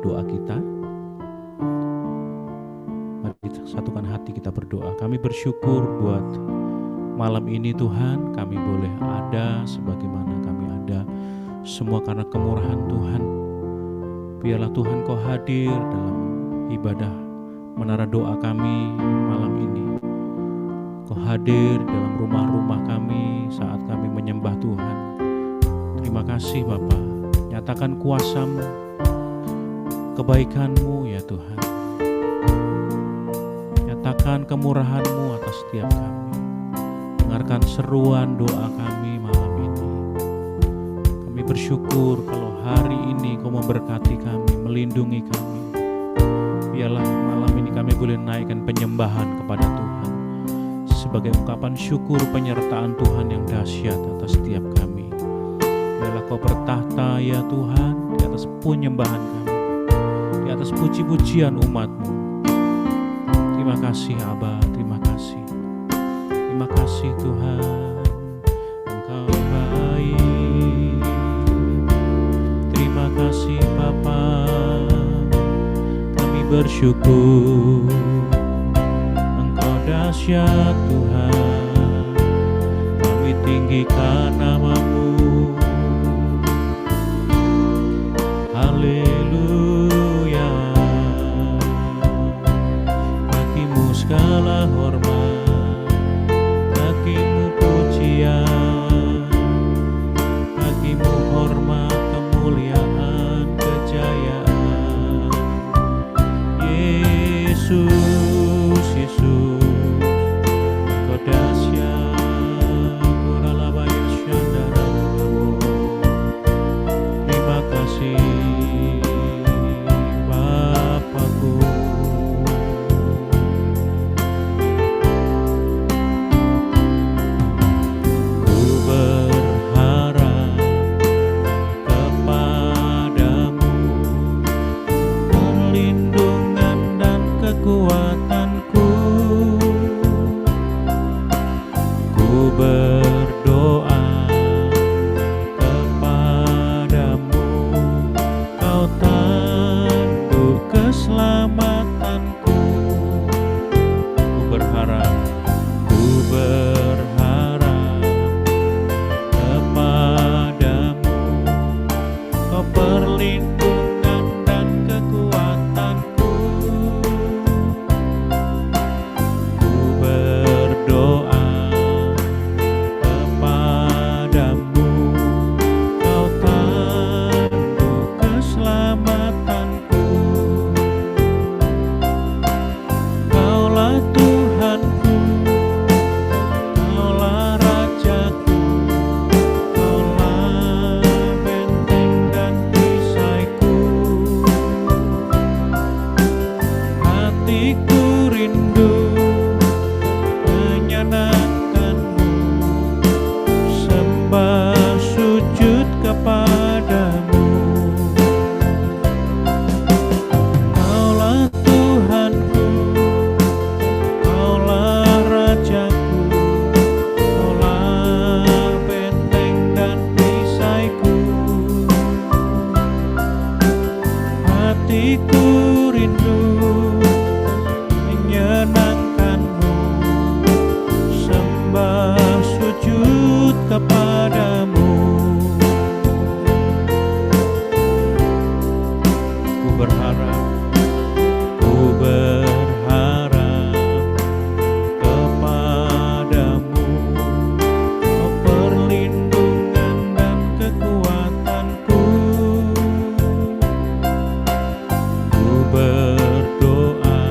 doa kita. Mari satukan hati kita berdoa. Kami bersyukur buat malam ini Tuhan, kami boleh ada sebagaimana kami ada, semua karena kemurahan Tuhan. Biarlah Tuhan Kau hadir dalam ibadah menara doa kami malam ini. Kau hadir dalam rumah-rumah kami saat kami menyembah Tuhan. Terima kasih Bapa, nyatakan kuasa-Mu, kebaikan-Mu ya Tuhan. Nyatakan kemurahan-Mu atas setiap kami. Dengarkan seruan doa kami malam ini. Kami bersyukur kalau hari ini Kau memberkati kami, melindungi kami. Biarlah malam ini kami boleh naikkan penyembahan kepada Tuhan sebagai ungkapan syukur penyertaan Tuhan yang dahsyat atas setiap kami. Biarlah Kau bertahta ya Tuhan di atas penyembahan kami, di atas puji-pujian umat-Mu. Terima kasih Aba, terima kasih. Terima kasih Tuhan, Engkau baik. Terima kasih Bapa, kami bersyukur. Engkau dahsyat Tuhan, kami tinggikan nama-Mu. Haleluya, bagimu segala hormat, bagimu pujian, bagimu hormat, kemuliaan, kejayaan. Yesus, Yesus, Engkau dahsyat. Terima kasih Bapakku. Ku berharap kepadamu, perlindungan dan kekuatanku. Ku berdoa kepadamu, Kau tanduk keselamatanku. Ku berharap kepadamu, Kau perlindungan dan kekuatanku. Ku berdoa kepadamu, Kau tanduk keselamatanku. Kaulah Tuhanku, Kaulah Rajaku, Kaulah benteng dan perisaiku. Hatiku rindu menyenangkan-Mu, sembah sujud kepadamu. Kaulah Tuhanku, Kaulah Rajaku, Kaulah benteng dan perisaiku. Hatiku rindu menyenangkan-Mu, sembah sujud kepadamu. Ku berharap kepadamu, Kau perlindungan dan kekuatanku. Ku berdoa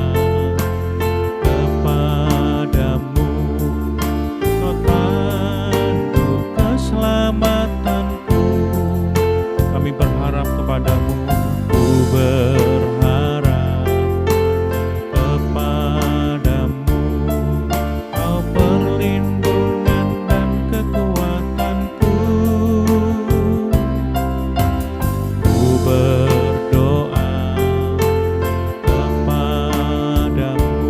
kepadamu, Kau tanduk keselamatanku. Kami berharap kepadamu. Ku berharap kepadamu, Kau perlindungan dan kekuatanku. Ku berdoa kepadamu,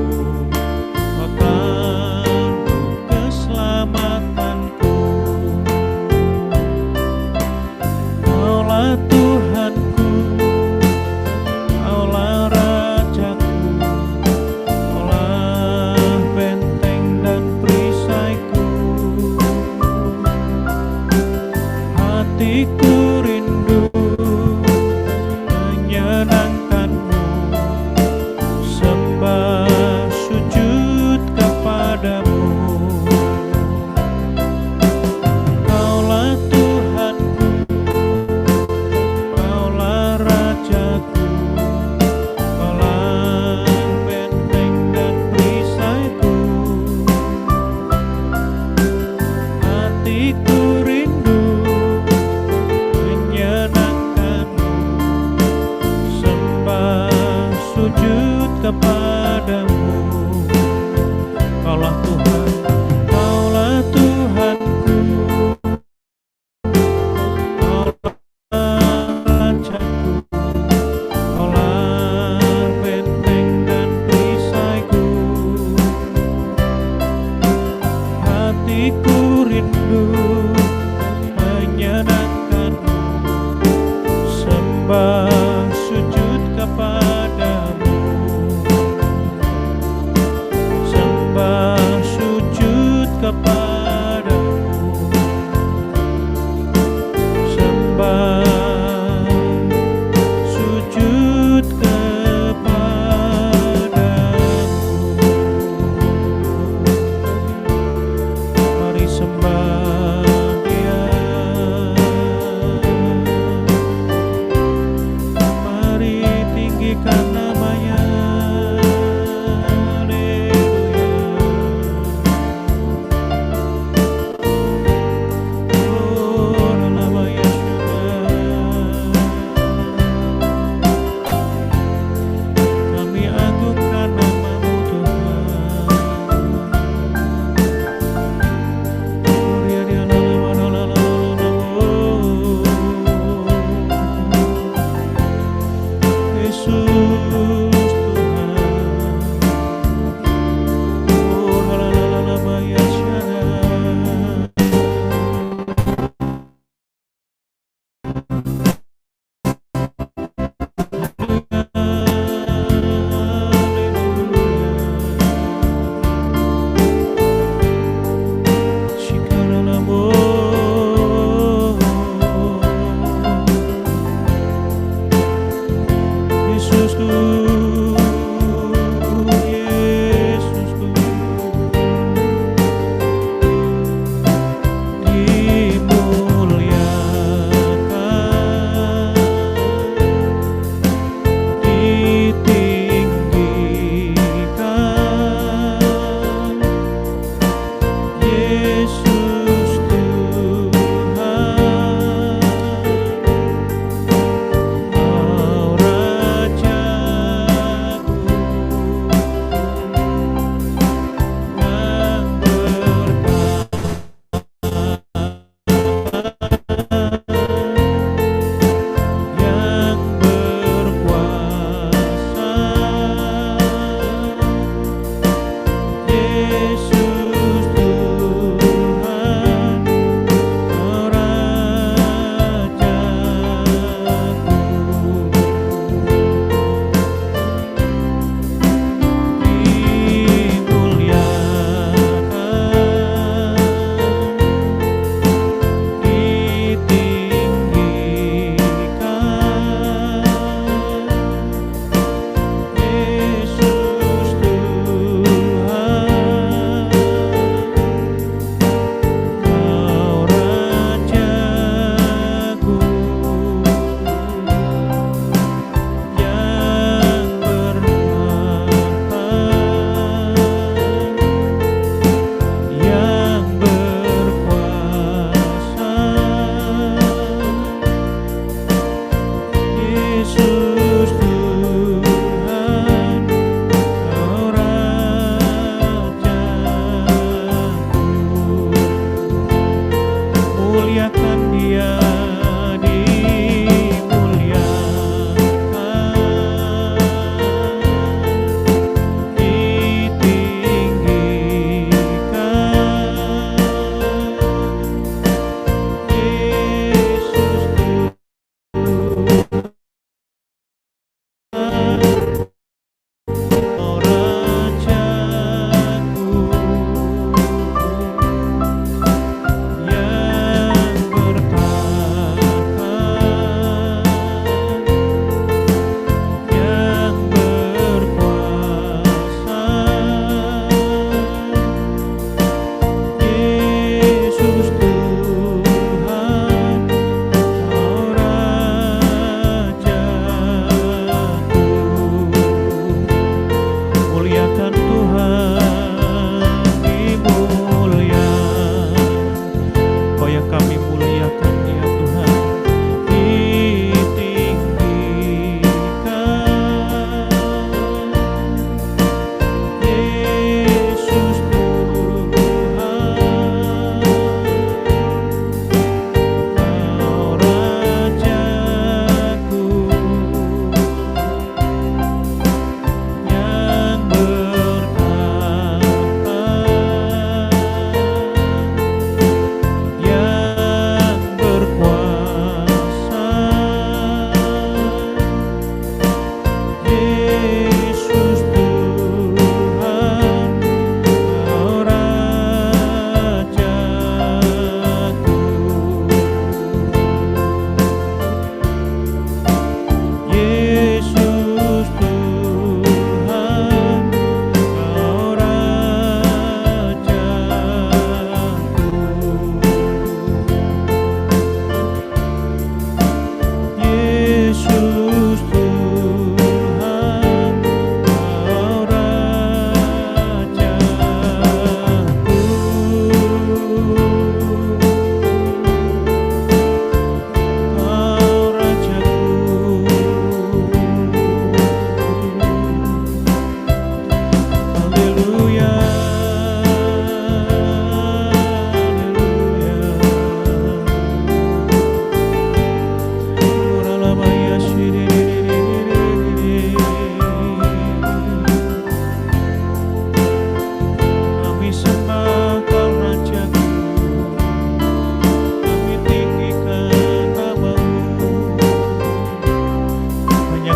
Kau tanduk keselamatanku. Kaulah Tuhanku, sujud kepadamu. Kaulah Tuhan, Kaulah Tuhanku, Kaulah rajaku, Kaulah benteng dan perisaiku. Hatiku rindu menyenangkanmu, sembah sujud kepadamu.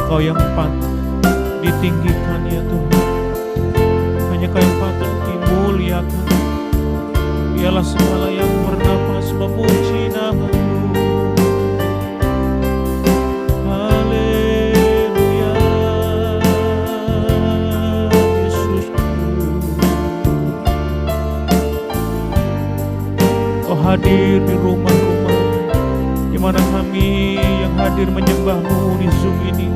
Engkau yang patut ditinggikan ya Tuhan. Hanya Kau yang patut dimuliakan. Biarlah segala yang bernapas memuji nama-Mu. Haleluya, Yesusku. Kau hadir di rumah-rumah di mana kami yang hadir menyembah-Mu di Zoom ini.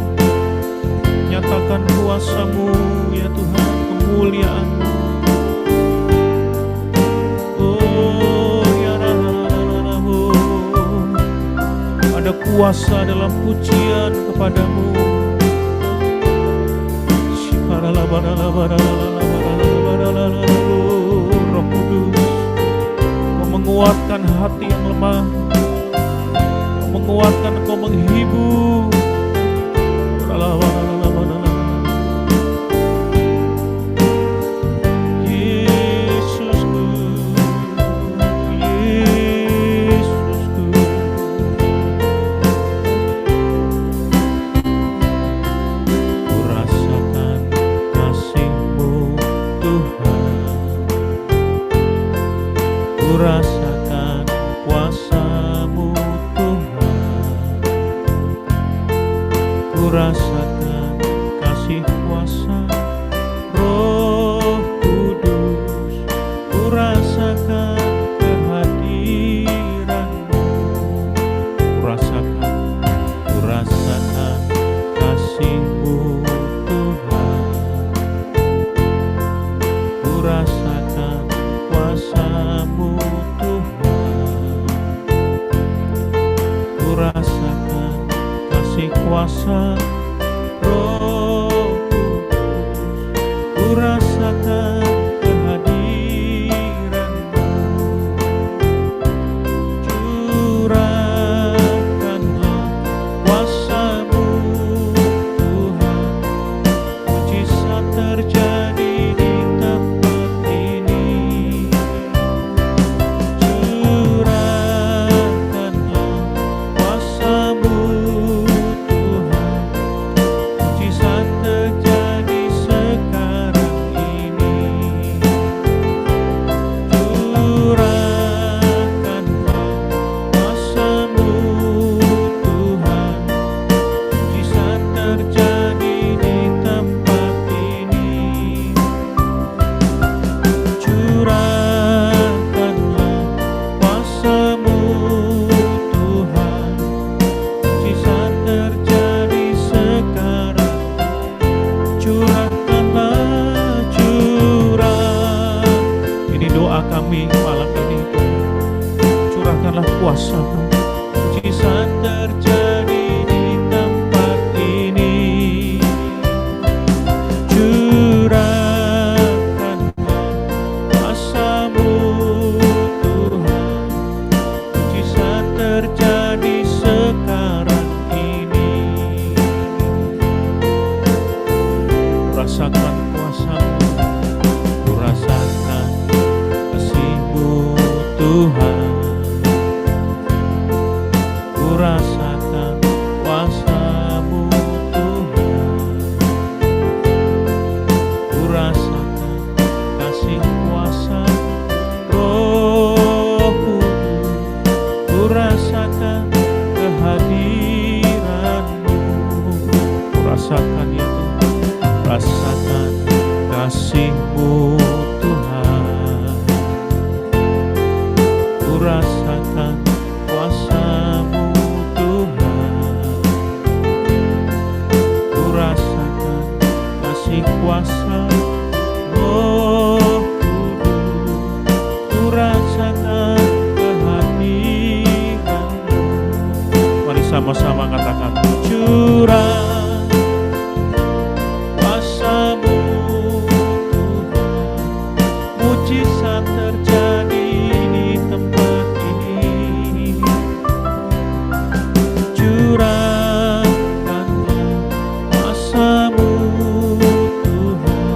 Nyatakan kuasa-Mu ya Tuhan, kemuliaan-Mu. Ada kuasa dalam pujian kepadamu. Roh Kudus, Kau menguatkan hati yang lemah, Kau menguatkan, Kau menghibur. Rasakan kuasa-Mu Tuhan, ku rasakan kasih kuasa Roh Kudus, ku rasakan kehadiran-Mu, ku rasakan kasih-Mu Tuhan, ku rasakan kuasa-Mu kuasa Roh Kudus, ku rasakan kehadiran-Mu. Curahkanlah kuasa-Mu Tuhan, mujizat terjadi di tempat ini. Curahkanlah kuasa-Mu kuasa-Mu, mujizat terjadi di tempat ini. Curahkanlah kuasa-Mu Tuhan, mujizat terjadi sekarang ini. Rasakan kuasa-Mu, ku rasakan kasih-Mu Tuhan, rasakan kuasa-Mu Tuhan, ku rasakan kasih kuasa Roh Kudus, ku rasakan kehadiran-Mu, ku rasakan ya Tuhan, rasakan kasih-Mu Tuhan, ku rasakan kuasa-Mu kuasa Roh Kudus, ku rasakan kehadiran-Mu. Mari sama-sama katakan, curah kuasa-Mu Tuhan, mujizat terjadi di tempat ini. Curahkanlah kuasa-Mu Tuhan,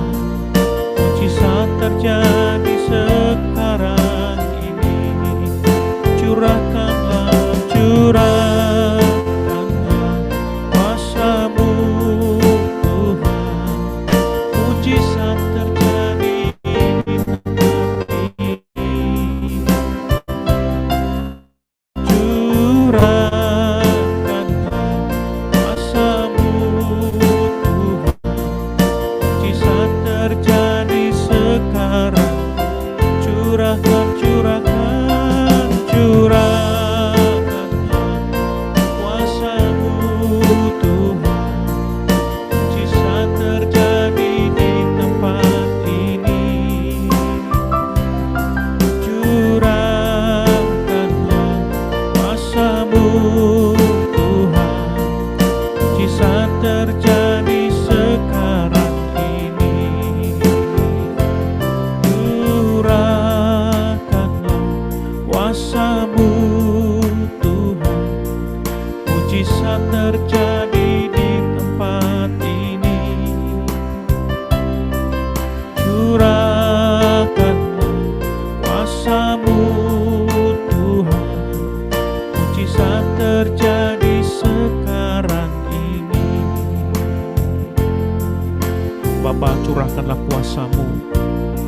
Bapa, curahkanlah kuasa-Mu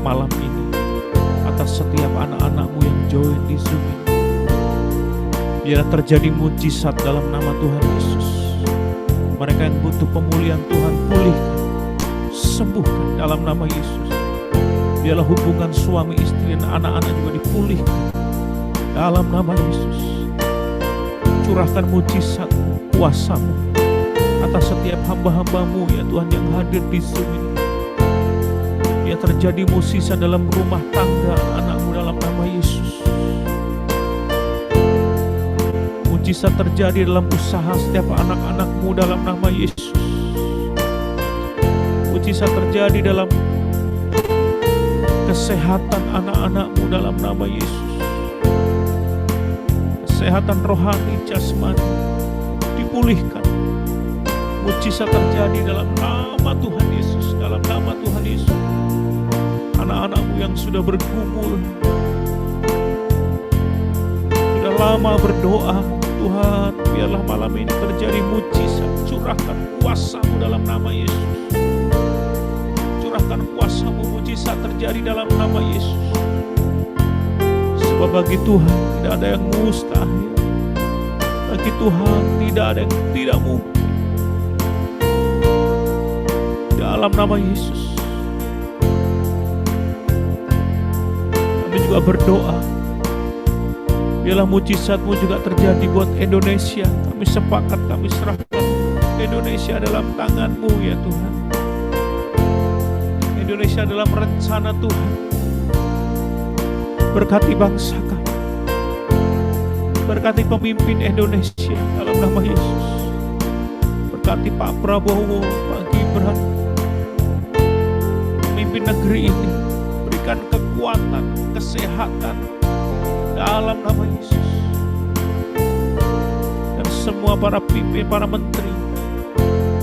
malam ini atas setiap anak-anak-Mu yang join di Zoom ini. Biarlah terjadi mujizat dalam nama Tuhan Yesus. Mereka yang butuh pemulihan Tuhan, pulihkan, sembuhkan dalam nama Yesus. Biarlah hubungan suami istri dan anak-anak juga dipulihkan dalam nama Yesus. Curahkan mujizat kuasa-Mu atas setiap hamba-hamba-Mu ya Tuhan yang hadir di Zoom ini. Biar terjadi mujizat dalam rumah tangga anak-anak-Mu dalam nama Yesus. Mujizat terjadi dalam usaha setiap anak-anak-Mu dalam nama Yesus. Mujizat terjadi dalam kesehatan anak-anak-Mu dalam nama Yesus. Kesehatan rohani, jasmani dipulihkan. Mujizat terjadi dalam nama Tuhan Yesus. Dalam nama Tuhan Yesus. Anak-anak-Mu yang sudah bergumul, sudah lama berdoa, Tuhan, biarlah malam ini terjadi mujizat. Curahkan kuasa-Mu dalam nama Yesus. Curahkan kuasa-Mu, mujizat terjadi dalam nama Yesus. Sebab bagi Tuhan tidak ada yang mustahil. Bagi Tuhan tidak ada yang tidak mungkin. Dalam nama Yesus. Kami juga berdoa, biarlah mujizat-Mu juga terjadi buat Indonesia. Kami sepakat, kami serahkan Indonesia dalam tangan-Mu ya Tuhan. Indonesia dalam rencana Tuhan. Berkati bangsa kami. Berkati pemimpin Indonesia dalam nama Yesus. Berkati Pak Prabowo, Pak Gibran, pemimpin negeri ini. Berikan kekuatan, kesehatan dalam nama Yesus. Dan semua para pimpin, para menteri,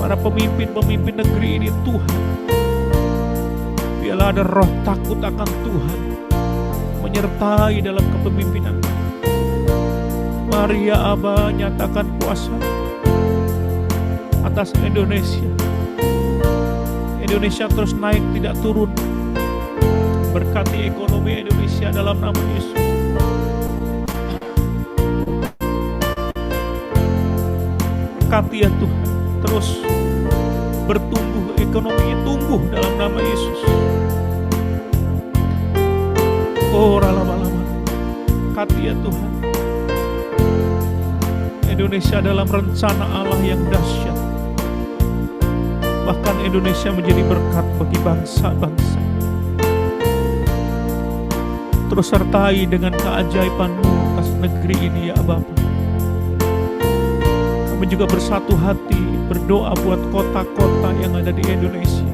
para pemimpin-pemimpin negeri ini Tuhan, biarlah ada roh takut akan Tuhan menyertai dalam kepemimpinan. Mari ya Aba, nyatakan kuasa atas Indonesia. Indonesia terus naik, tidak turun. Berkati ekonomi Indonesia dalam nama Yesus. Berkati ya Tuhan, terus bertumbuh, ekonominya tumbuh dalam nama Yesus. Oh lama-lama, berkati ya Tuhan. Indonesia dalam rencana Allah yang dahsyat. Bahkan Indonesia menjadi berkat bagi bangsa-bangsa. Terus sertai dengan keajaiban-Mu atas negeri ini ya Bapa. Kami juga bersatu hati berdoa buat kota-kota yang ada di Indonesia.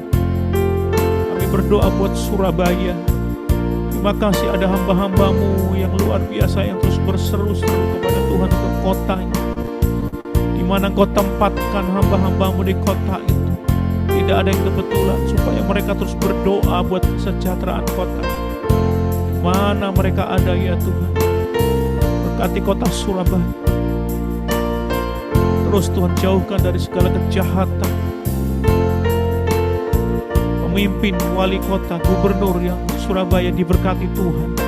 Kami berdoa buat Surabaya. Terima kasih ada hamba-hamba-Mu yang luar biasa yang terus berseru-seru kepada Tuhan untuk kotanya. Di mana Kau tempatkan hamba-hamba-Mu di kota itu. Tidak ada yang kebetulan, supaya mereka terus berdoa buat kesejahteraan kota. Mana mereka ada ya Tuhan. Berkati kota Surabaya. Terus Tuhan jauhkan dari segala kejahatan. Pemimpin, wali kota, gubernur yang Surabaya diberkati Tuhan.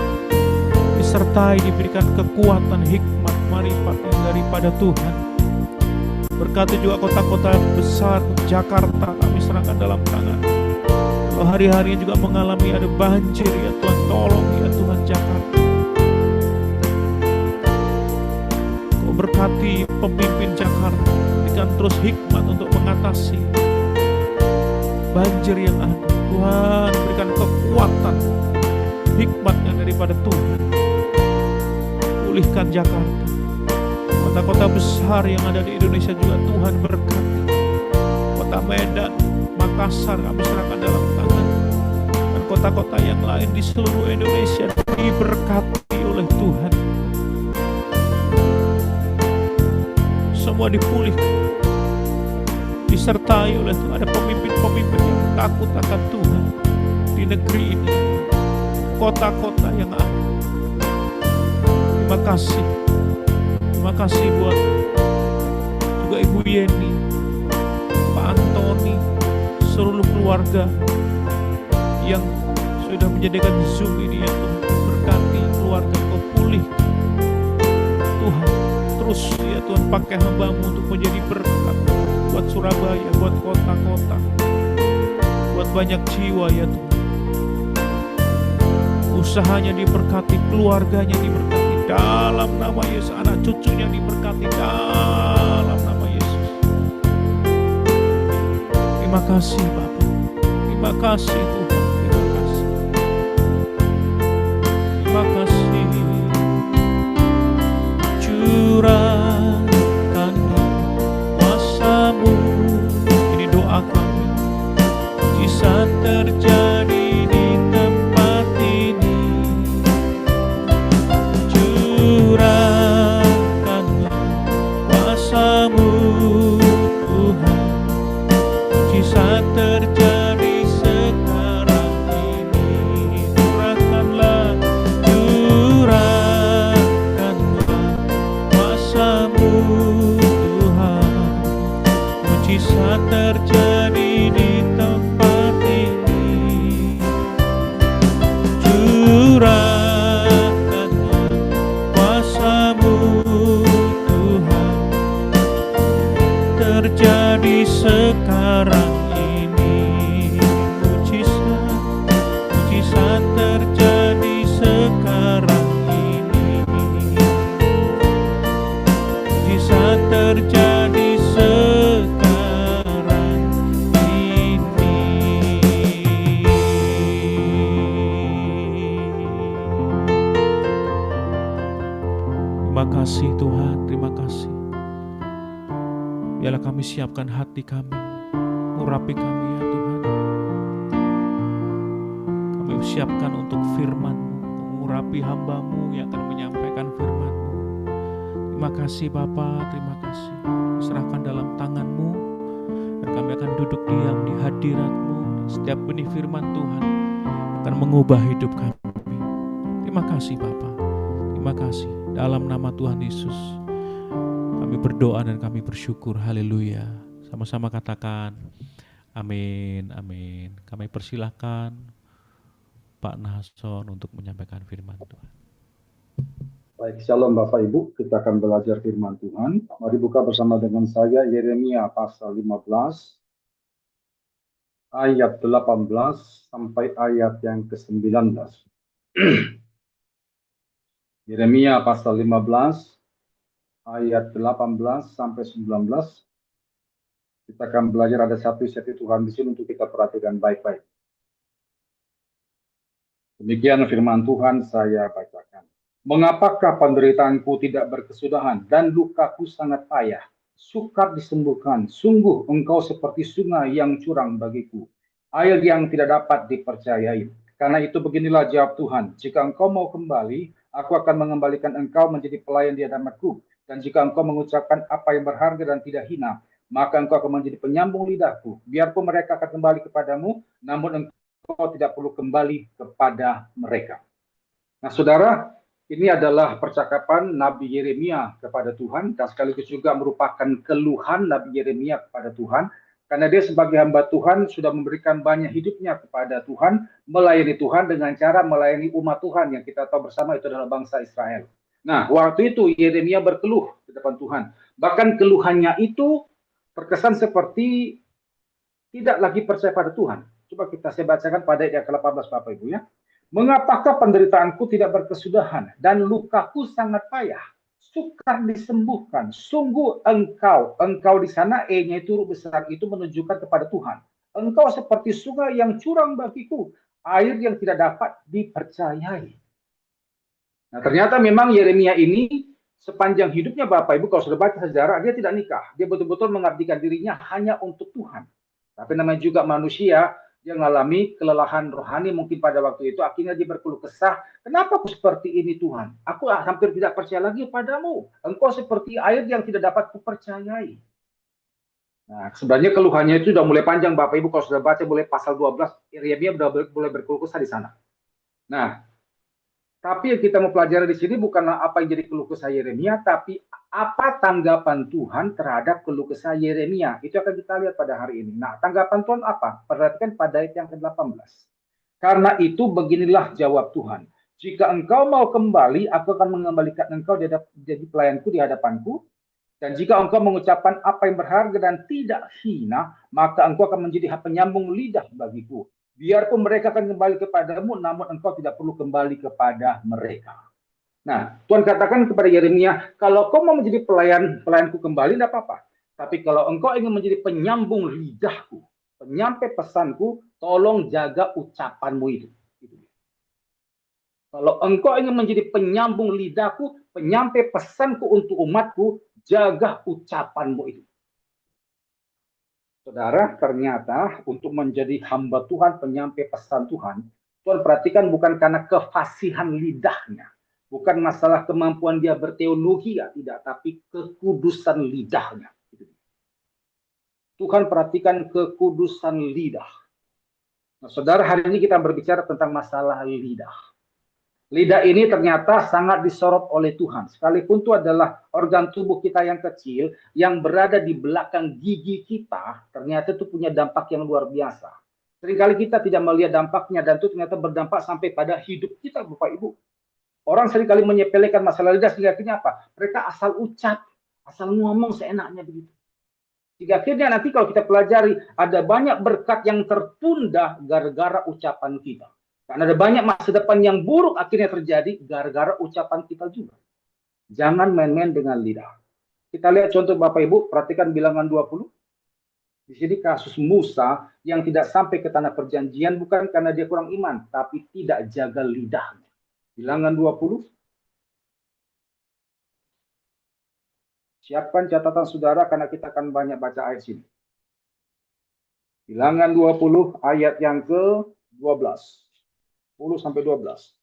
Disertai, diberikan kekuatan, hikmat, marifat yang daripada Tuhan. Berkati juga kota-kota besar, Jakarta kami serahkan dalam tangan. Kalau hari-harinya juga mengalami ada banjir ya Tuhan, tolong ya Tuhan Jakarta. Kau berkati pemimpin Jakarta, berikan terus hikmat untuk mengatasi banjir yang ada. Tuhan berikan kekuatan, hikmat yang daripada Tuhan. Pulihkan Jakarta. Kota-kota besar yang ada di Indonesia juga Tuhan berkati. Kota Medan, Makassar kami serahkan dalam tangan. Dan kota-kota yang lain di seluruh Indonesia diberkati oleh Tuhan. Semua dipulihkan, disertai oleh Tuhan. Ada pemimpin-pemimpin yang takut akan Tuhan di negeri ini, kota-kota yang ada. Terima kasih. Terima kasih buat juga Ibu Yeni, Pak Antoni, seluruh keluarga yang sudah menjadikan Zoom ini ya Tuhan. Berkati keluarga, Kau pulih Tuhan. Terus ya Tuhan, pakai hamba-Mu untuk menjadi berkat buat Surabaya, buat kota-kota, buat banyak jiwa ya Tuhan. Usahanya diberkati, keluarganya diberkati dalam nama Yesus. Anak cucunya diberkati dalam nama Yesus. Terima kasih Bapak, terima kasih Tuhan, terima kasih, terima kasih. Curahkan kuasa-Mu, ini doa kami, bisa terjadi di tempat ini. Curahkanlah kuasa-Mu Tuhan, bisa terjadi sekarang ini. Curahkanlah, curahkanlah kuasa-Mu Tuhan, mujizat terjadi di tempat ini. Curahkanlah kuasa-Mu Tuhan, terjadi sekarang ini. Mujizat, mujizat terjadi sekarang ini. Mujizat terjadi sekarang ini. Terima kasih Tuhan, terima kasih. Biarlah kami siapkan hati kami, urapi kami ya Tuhan. Kami siapkan untuk firman-Mu, mengurapi hamba-Mu yang akan menyampaikan firman-Mu. Terima kasih Bapa, terima kasih. Serahkan dalam tangan-Mu, dan kami akan duduk diam di hadirat-Mu. Setiap benih firman Tuhan akan mengubah hidup kami. Terima kasih Bapa, terima kasih. Dalam nama Tuhan Yesus kami berdoa dan kami bersyukur. Haleluya. Sama-sama katakan amin, amin. Kami persilahkan Pak Nason untuk menyampaikan firman Tuhan. Baik, shalom Bapak Ibu, kita akan belajar firman Tuhan. Mari buka bersama dengan saya Yeremia pasal 15 ayat 18 sampai ayat yang ke-19. Yeremia pasal 15 ayat 18 sampai 19. Kita akan belajar, ada satu Tuhan di sini untuk kita perhatikan baik-baik. Demikian firman Tuhan, saya bacakan. Mengapakah penderitaanku tidak berkesudahan dan lukaku sangat payah? Sukar disembuhkan. Sungguh engkau seperti sungai yang curang bagiku, air yang tidak dapat dipercayai. Karena itu beginilah jawab Tuhan, jika engkau mau kembali, aku akan mengembalikan engkau menjadi pelayan di hadapanku. Dan jika engkau mengucapkan apa yang berharga dan tidak hina, maka engkau akan menjadi penyambung lidahku. Biarpun mereka akan kembali kepadamu, namun engkau tidak perlu kembali kepada mereka. Nah saudara, ini adalah percakapan Nabi Yeremia kepada Tuhan, dan sekaligus juga merupakan keluhan Nabi Yeremia kepada Tuhan, karena dia sebagai hamba Tuhan sudah memberikan banyak hidupnya kepada Tuhan, melayani Tuhan dengan cara melayani umat Tuhan yang kita tahu bersama itu adalah bangsa Israel. Nah, waktu itu Yeremia berkeluh di depan Tuhan. Bahkan keluhannya itu terkesan seperti tidak lagi percaya pada Tuhan. Coba saya bacakan pada ayat ke-18 Bapak Ibu ya. Mengapakah penderitaanku tidak berkesudahan dan lukaku sangat payah? Sukar disembuhkan. Sungguh engkau di sana E-nya itu huruf besar itu menunjukkan kepada Tuhan. Engkau seperti sungai yang curang bagiku, air yang tidak dapat dipercayai. Nah ternyata memang Yeremia ini sepanjang hidupnya Bapak Ibu, kalau sudah baca sejarah, dia tidak nikah. Dia betul-betul mengabdikan dirinya hanya untuk Tuhan. Tapi namanya juga manusia, dia mengalami kelelahan rohani mungkin pada waktu itu. Akhirnya dia berkeluh kesah, kenapa aku seperti ini Tuhan? Aku hampir tidak percaya lagi padamu. Engkau seperti air yang tidak dapat kupercayai. Nah sebenarnya keluhannya itu sudah mulai panjang Bapak Ibu. Kalau sudah baca mulai pasal 12, Yeremia sudah mulai berkeluh kesah di sana. Nah Tapi yang kita mau pelajari di sini bukanlah apa yang jadi keluh kesah Yeremia, tapi apa tanggapan Tuhan terhadap keluh kesah Yeremia. Itu akan kita lihat pada hari ini. Nah, tanggapan Tuhan apa? Perhatikan pada ayat yang ke-18. Karena itu beginilah jawab Tuhan. Jika engkau mau kembali, aku akan mengembalikan engkau jadi pelayanku di hadapanku. Dan jika engkau mengucapkan apa yang berharga dan tidak hina, maka engkau akan menjadi penyambung lidah bagiku. Biarpun mereka akan kembali kepadamu, namun engkau tidak perlu kembali kepada mereka. Nah, Tuhan katakan kepada Yeremia, kalau kau mau menjadi pelayanku kembali, tidak apa-apa. Tapi kalau engkau ingin menjadi penyambung lidahku, penyampai pesanku, tolong jaga ucapanmu itu. Kalau engkau ingin menjadi penyambung lidahku, penyampai pesanku untuk umatku, jaga ucapanmu itu. Saudara, ternyata untuk menjadi hamba Tuhan, penyampai pesan Tuhan, Tuhan perhatikan bukan karena kefasihan lidahnya, bukan masalah kemampuan dia berteologi, ya tidak, tapi kekudusan lidahnya. Tuhan perhatikan kekudusan lidah. Nah, saudara, hari ini kita berbicara tentang masalah lidah. Lidah ini ternyata sangat disorot oleh Tuhan. Sekalipun itu adalah organ tubuh kita yang kecil, yang berada di belakang gigi kita, ternyata itu punya dampak yang luar biasa. Seringkali kita tidak melihat dampaknya, dan itu ternyata berdampak sampai pada hidup kita, Bapak Ibu. Orang seringkali menyepelekan masalah lidah, sehingga akhirnya apa? Mereka asal ucap, asal ngomong seenaknya begitu. Sehingga akhirnya nanti kalau kita pelajari, ada banyak berkat yang tertunda gara-gara ucapan kita. Karena ada banyak masa depan yang buruk akhirnya terjadi gara-gara ucapan kita juga. Jangan main-main dengan lidah. Kita lihat contoh Bapak Ibu, perhatikan bilangan 20. Di sini kasus Musa yang tidak sampai ke tanah perjanjian bukan karena dia kurang iman, tapi tidak jaga lidahnya. Bilangan 20. Siapkan catatan saudara karena kita akan banyak baca ayat sini. Bilangan 20 ayat yang ke-12. 10 sampai 12.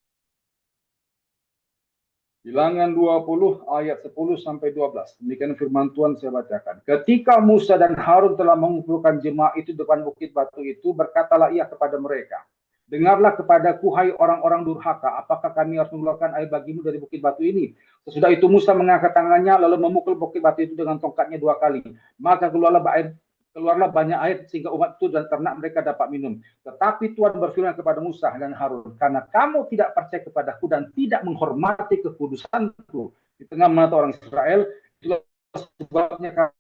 Bilangan 20 ayat 10 sampai 12. Demikian firman Tuhan saya bacakan. Ketika Musa dan Harun telah mengumpulkan jemaah itu depan bukit batu itu, berkatalah ia kepada mereka, dengarlah kepadaku hai orang-orang durhaka, apakah kami harus mengeluarkan air bagimu dari bukit batu ini? Sesudah itu Musa mengangkat tangannya lalu memukul bukit batu itu dengan tongkatnya 2 kali. Maka keluarlah banyak air sehingga umat itu dan ternak mereka dapat minum. Tetapi Tuhan berfirman kepada Musa dan Harun, karena kamu tidak percaya kepadaku dan tidak menghormati kekudusanku di tengah mata orang Israel, itulah sebabnya kami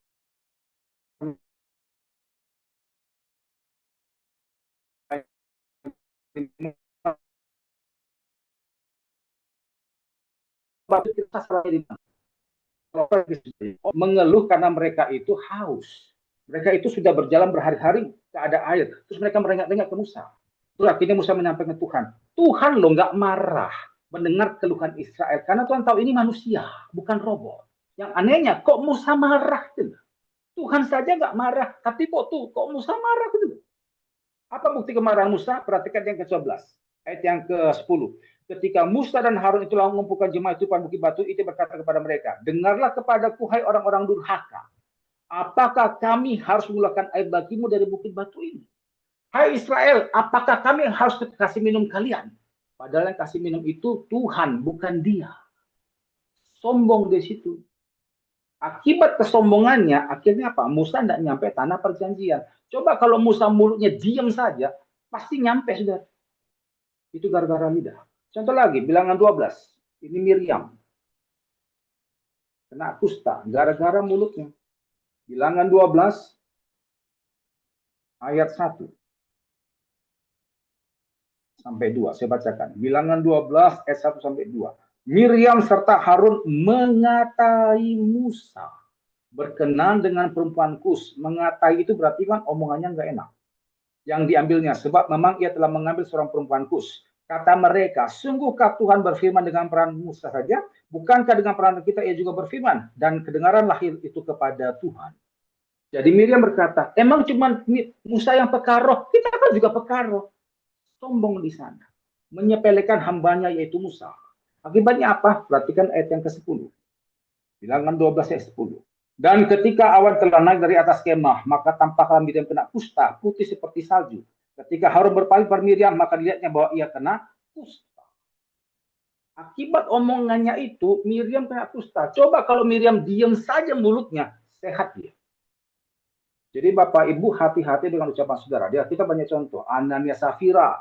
mengeluh karena mereka itu haus. Mereka itu sudah berjalan berhari-hari tidak ada air. Terus mereka merengek-rengek ke Musa. Terus akhirnya Musa menyampaikan ke Tuhan. Tuhan loh nggak marah mendengar keluhan Israel. Karena Tuhan tahu ini manusia, bukan robot. Yang anehnya, kok Musa marah? Tuhan saja nggak marah. Tapi kok Musa marah? Apa bukti kemarahan Musa? Perhatikan yang ke-11. Ayat yang ke-10. Ketika Musa dan Harun itulah mengumpulkan jemaah itu pada bukit batu, itu berkata kepada mereka, dengarlah kepadaku hai orang-orang durhaka. Apakah kami harus mengeluarkan air bagimu dari bukit batu ini? Hai Israel, apakah kami harus kasih minum kalian? Padahal yang kasih minum itu Tuhan, bukan dia. Sombong di situ. Akibat kesombongannya, akhirnya apa? Musa tidak nyampe tanah perjanjian. Coba kalau Musa mulutnya diam saja, pasti nyampe sudah. Itu gara-gara lidah. Contoh lagi, bilangan 12. Ini Miriam. Kena kusta, gara-gara mulutnya. Bilangan 12 ayat 1 sampai 2. Saya bacakan. Bilangan 12 ayat 1 sampai 2. Miriam serta Harun mengatai Musa berkenan dengan perempuan Kus. Mengatai itu berarti kan omongannya nggak enak. Yang diambilnya sebab memang ia telah mengambil seorang perempuan Kus. Kata mereka, sungguhkah Tuhan berfirman dengan peran Musa saja? Bukankah dengan peran kita ia juga berfirman? Dan kedengaran lahir itu kepada Tuhan. Jadi Miriam berkata, emang cuma Musa yang pekaroh? Kita kan juga pekaroh. Sombong di sana. Menyepelekan hambanya yaitu Musa. Akibatnya apa? Perhatikan ayat yang ke-10. Bilangan 12 ayat 10. Dan ketika awan telah naik dari atas kemah, maka tampaklah Miriam kena kusta, putih seperti salju. Ketika Harun berpaling pada Miriam, maka dilihatnya bahwa ia kena kusta. Akibat omongannya itu, Miriam kena kusta. Coba kalau Miriam diam saja mulutnya, sehat dia. Jadi Bapak Ibu hati-hati dengan ucapan saudara. Kita banyak contoh. Anania Safira,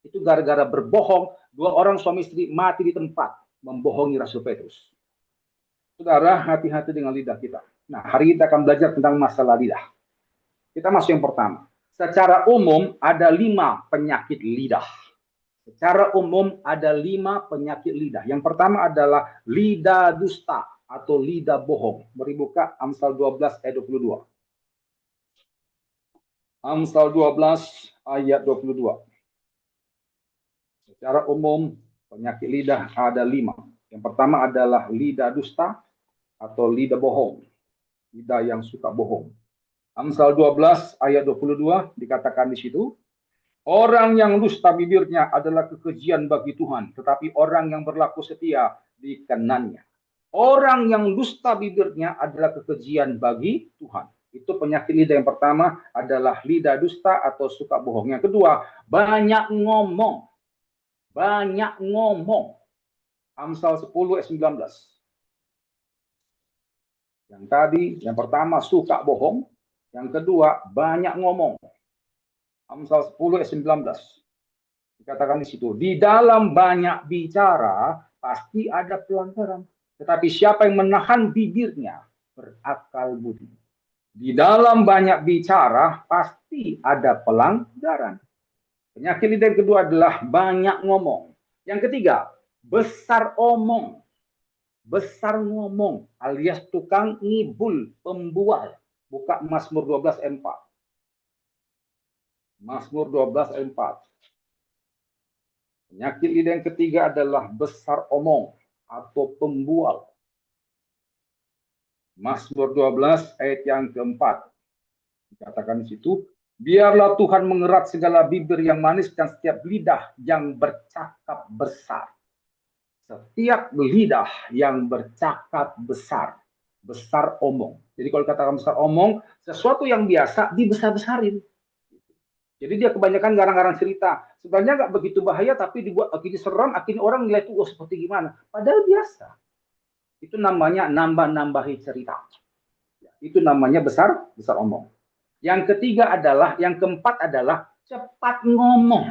itu gara-gara berbohong, 2 orang suami istri mati di tempat, membohongi Rasul Petrus. Saudara, hati-hati dengan lidah kita. Nah, hari ini kita akan belajar tentang masalah lidah. Kita masuk yang pertama. Secara umum ada 5 penyakit lidah. Secara umum ada 5 penyakit lidah. Yang pertama adalah lidah dusta atau lidah bohong. Mari buka Amsal 12 ayat 22. Amsal 12 ayat 22. Secara umum penyakit lidah ada 5. Yang pertama adalah lidah dusta atau lidah bohong. Lidah yang suka bohong. Amsal 12 ayat 22 dikatakan di situ, orang yang dusta bibirnya adalah kekejian bagi Tuhan, tetapi orang yang berlaku setia dikenannya. Orang yang dusta bibirnya adalah kekejian bagi Tuhan. Itu penyakit lidah yang pertama adalah lidah dusta atau suka bohong. Yang kedua, banyak ngomong. Banyak ngomong. Amsal 10 ayat 19. Yang tadi, yang pertama suka bohong. Yang kedua, banyak ngomong. Amsal 10 ayat 19. Dikatakan di situ, di dalam banyak bicara pasti ada pelanggaran. Tetapi siapa yang menahan bibirnya berakal budi. Di dalam banyak bicara pasti ada pelanggaran. Penyakit lidah yang kedua adalah banyak ngomong. Yang ketiga, besar omong. Besar ngomong alias tukang ngibul, pembual. Buka Mazmur 12 ayat 4. Mazmur 12 ayat 4. Penyakit lidah yang ketiga adalah besar omong atau pembual. Mazmur 12 ayat yang keempat. Dikatakan di situ, biarlah Tuhan mengerat segala bibir yang manis dan setiap lidah yang bercakap besar. Setiap lidah yang bercakap besar. Besar omong. Jadi kalau katakan besar omong, sesuatu yang biasa dibesar-besarin. Jadi dia kebanyakan garang-garang cerita. Sebenarnya nggak begitu bahaya, tapi dibuat akhirnya seram, akhirnya orang nilai itu seperti gimana. Padahal biasa. Itu namanya nambah-nambahi cerita. Itu namanya besar omong. Yang ketiga adalah, yang keempat adalah cepat ngomong.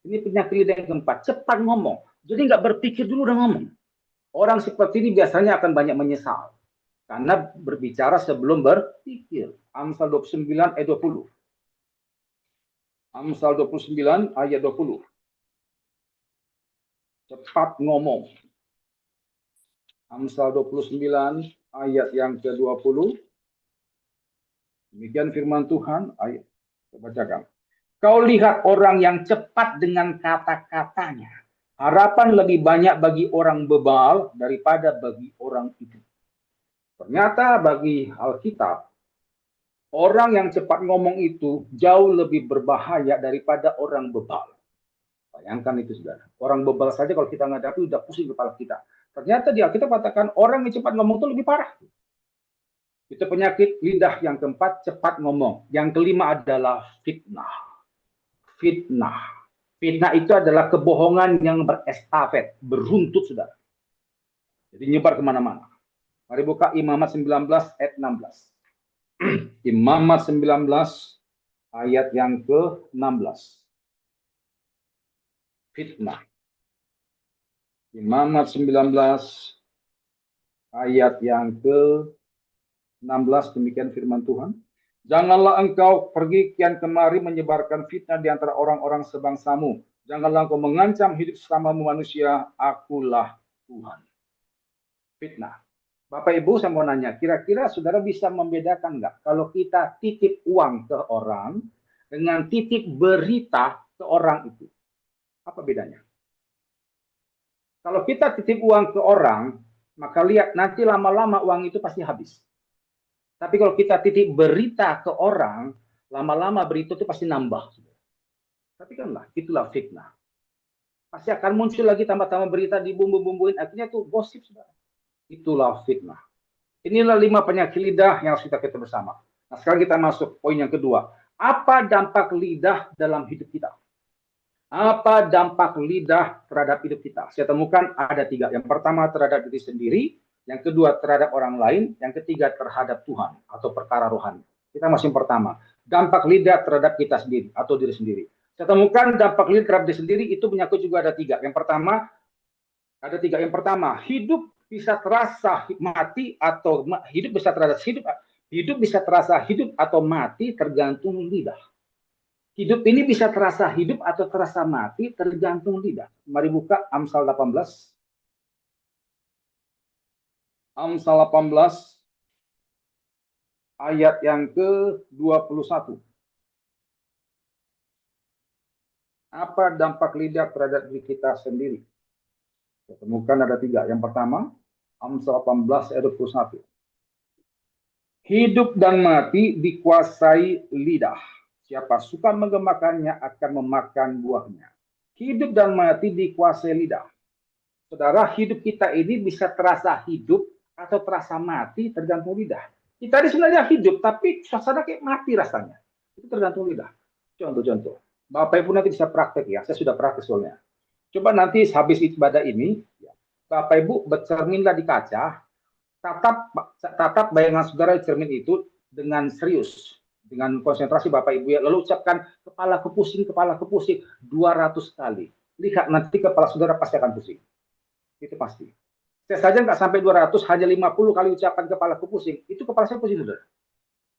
Ini penyakit lidah yang keempat, cepat ngomong. Jadi nggak berpikir dulu udah ngomong. Orang seperti ini biasanya akan banyak menyesal. Karena berbicara sebelum berpikir. Amsal 29 ayat 20. Amsal 29 ayat 20. Cepat ngomong. Amsal 29 ayat yang ke-20. Demikian firman Tuhan. Ayat. Saya bacakan. Kau lihat orang yang cepat dengan kata-katanya. Harapan lebih banyak bagi orang bebal daripada bagi orang itu. Ternyata bagi Alkitab, orang yang cepat ngomong itu jauh lebih berbahaya daripada orang bebal. Bayangkan itu, saudara. Orang bebal saja kalau kita ngadapi udah pusing kepala kita. Ternyata di Alkitab katakan orang yang cepat ngomong itu lebih parah. Itu penyakit lidah yang keempat, cepat ngomong. Yang kelima adalah fitnah. Fitnah. Fitnah itu adalah kebohongan yang berestafet, beruntut, saudara. Jadi nyebar kemana-mana. Mari buka Imamat 19 ayat 16. Imamat 19 ayat yang ke-16. Fitnah. Imamat 19 ayat yang ke-16, demikian firman Tuhan. Janganlah engkau pergi kian kemari menyebarkan fitnah di antara orang-orang sebangsamu. Janganlah engkau mengancam hidup sesamamu manusia, akulah Tuhan. Fitnah. Bapak Ibu, saya mau nanya, kira-kira saudara bisa membedakan nggak kalau kita titip uang ke orang dengan titip berita ke orang itu? Apa bedanya? Kalau kita titip uang ke orang, maka lihat nanti lama-lama uang itu pasti habis. Tapi kalau kita titip berita ke orang, lama-lama berita itu pasti nambah. Tapi kanlah, itulah fitnah. Pasti akan muncul lagi tambah-tambah berita, dibumbu-bumbuin, akhirnya itu gosip, saudara. Itulah fitnah. Inilah 5 penyakit lidah yang harus kita bersama. Nah, sekarang kita masuk poin yang kedua. Apa dampak lidah dalam hidup kita? Apa dampak lidah terhadap hidup kita? Saya temukan ada 3. Yang pertama terhadap diri sendiri, yang kedua terhadap orang lain, yang ketiga terhadap Tuhan atau perkara rohani. Kita masih yang pertama, dampak lidah terhadap kita sendiri atau diri sendiri. Saya temukan dampak lidah terhadap diri sendiri itu menyangkut juga ada 3. Yang pertama, ada 3. Yang pertama, hidup bisa terasa mati atau hidup bisa terasa hidup bisa terasa hidup atau mati tergantung lidah. Hidup ini bisa terasa hidup atau terasa mati tergantung lidah. Mari buka Amsal 18. Amsal 18 ayat yang ke-21. Apa dampak lidah terhadap diri kita sendiri? Kita temukan ada 3. Yang pertama, Amsal 18 ayat 21. Hidup dan mati dikuasai lidah. Siapa suka menggemakannya akan memakan buahnya. Hidup dan mati dikuasai lidah. Saudara, hidup kita ini bisa terasa hidup atau terasa mati tergantung lidah. Kita ini sebenarnya hidup, tapi suasana kayak mati rasanya. Itu tergantung lidah. Contoh-contoh. Bapak Ibu nanti bisa praktek ya. Saya sudah praktek soalnya. Coba nanti habis ibadah ini, Bapak Ibu bercerminlah di kaca, tatap bayangan saudara di cermin itu dengan serius, dengan konsentrasi Bapak Ibu ya. Lalu ucapkan kepala kepusing 200 kali. Lihat nanti kepala saudara pasti akan pusing. Itu pasti. Saya saja nggak sampai 200, hanya 50 kali ucapan kepala pusing. Itu kepala saya pusing saudara.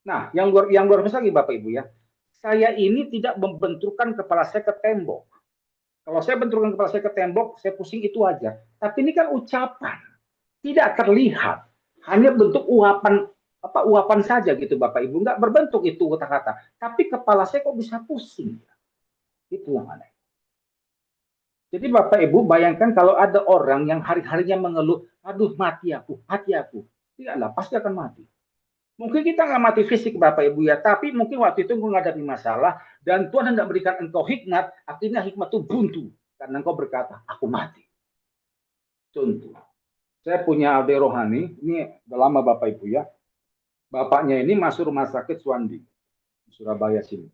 Nah, yang luar biasa lagi Bapak Ibu ya. Saya ini tidak membenturkan kepala saya ke tembok. Kalau saya benturkan kepala saya ke tembok, saya pusing itu aja. Tapi ini kan ucapan, tidak terlihat, hanya bentuk uapan saja gitu Bapak Ibu, nggak berbentuk itu kata-kata. Tapi kepala saya kok bisa pusing? Itu yang aneh. Jadi Bapak Ibu bayangkan kalau ada orang yang hari-harinya mengeluh, aduh mati aku. Tidaklah, pasti akan mati. Mungkin kita nggak mati fisik Bapak Ibu ya, tapi mungkin waktu itu menghadapi masalah dan Tuhan hendak berikan engkau hikmat, akhirnya hikmat itu buntu karena engkau berkata, aku mati. Contoh, saya punya adik rohani, ini udah lama Bapak Ibu ya. Bapaknya ini masuk rumah sakit Suwandi, Surabaya sini.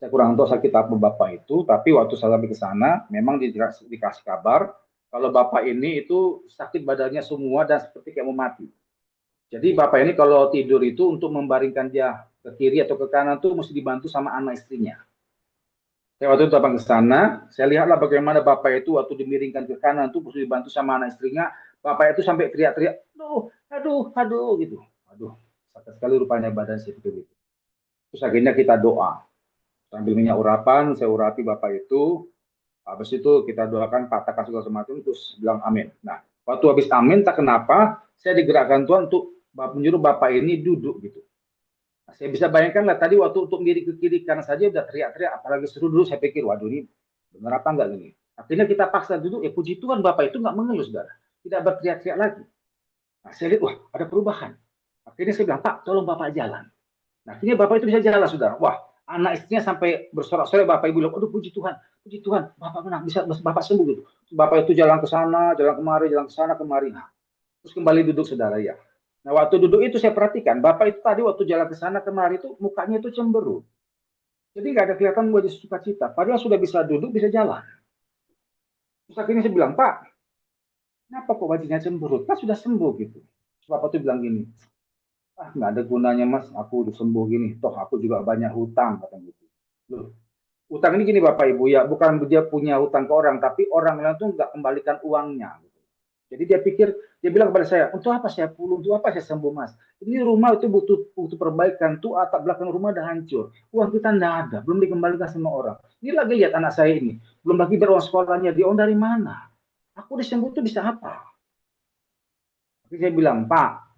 Saya kurang tahu sakit apa Bapak itu, tapi waktu saya sampai ke sana, memang dikasih kabar kalau Bapak ini itu sakit badannya semua dan seperti kayak mau mati. Jadi Bapak ini kalau tidur itu untuk membaringkan dia ke kiri atau ke kanan tuh mesti dibantu sama anak istrinya. Saya waktu itu datang ke sana, saya lihatlah bagaimana Bapak itu waktu dimiringkan ke kanan tuh mesti dibantu sama anak istrinya. Bapak itu sampai teriak-teriak, aduh, gitu. Aduh, sakit sekali rupanya badan saya gitu. Terus akhirnya kita doa. Sambil minyak urapan, saya urapi Bapak itu. Habis itu kita doakan, patahkan segala semacam, terus bilang amin. Nah, waktu habis amin, tak kenapa, saya digerakkan Tuhan untuk menyuruh Bapak ini duduk gitu. Nah, saya bisa bayangkan lah tadi waktu untuk miring ke kiri kanan saja udah teriak-teriak, apalagi seru dulu saya pikir, waduh ini benar apa enggak gini. Akhirnya kita paksa duduk, puji Tuhan Bapak itu enggak mengeluh saudara, tidak berteriak-teriak lagi. Nah, saya lihat, wah ada perubahan. Akhirnya saya bilang, Pak tolong Bapak jalan. Nah, akhirnya Bapak itu bisa jalan saudara. Wah, anak istrinya sampai bersorak-sorai, Bapak Ibu bilang, aduh puji Tuhan, Bapak menang, bisa Bapak sembuh gitu. Bapak itu jalan ke sana, jalan kemari, jalan ke sana kemari. Nah, terus kembali duduk saudara ya. Nah, waktu duduk itu saya perhatikan, Bapak itu tadi waktu jalan ke sana kemari itu mukanya itu cemberut. Jadi nggak ada kelihatan wajah sukacita. Padahal sudah bisa duduk, bisa jalan. Terus akhirnya saya bilang, Pak, kenapa kok wajahnya cemberut? Kan sudah sembuh gitu. Terus Bapak itu bilang gini, nggak ada gunanya mas, aku udah sembuh gini. Toh aku juga banyak hutang, kata gitu. Loh, utang ini gini Bapak Ibu ya, bukan dia punya hutang ke orang, tapi orang lain tuh nggak kembalikan uangnya. Jadi dia pikir, dia bilang kepada saya, untuk apa saya pulung, untuk apa saya sembuh mas? Ini rumah itu butuh perbaikan, tuh atap belakang rumah udah hancur. Uang kita nggak ada, belum dikembalikan sama orang. Ini lagi lihat anak saya ini, belum lagi beruang sekolahnya, dia dari mana? Aku disembuh itu bisa apa? Tapi saya bilang, Pak,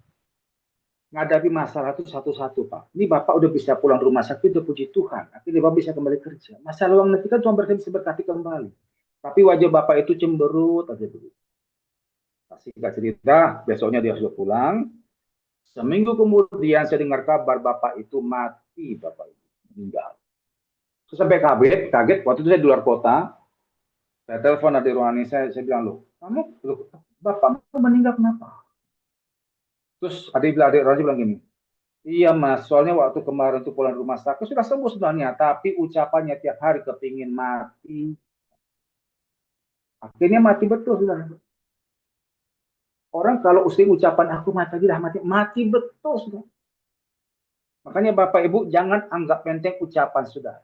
ngadapi masalah itu satu-satu Pak. Ini Bapak udah bisa pulang rumah sakit, udah puji Tuhan. Akhirnya Bapak bisa kembali kerja. Masalah uang nanti kan Tuhan bisa berkati kembali. Tapi wajah Bapak itu cemberut aja begitu. Singkat cerita, besoknya dia sudah pulang. Seminggu kemudian saya dengar kabar Bapak itu mati, Bapak itu meninggal. Terus sampai kaget. Waktu itu saya di luar kota. Saya telepon adik rohani saya bilang, loh, Bapak meninggal kenapa? Terus adik rohani bilang gini, Iya mas, soalnya waktu kemarin tuh pulang rumah sakit sudah sembuh sebenarnya, tapi ucapannya tiap hari kepingin mati, akhirnya mati betul sudah. Orang kalau usia ucapan aku mati lagi dah mati, mati betul sudah. Makanya Bapak Ibu jangan anggap enteng ucapan sudah.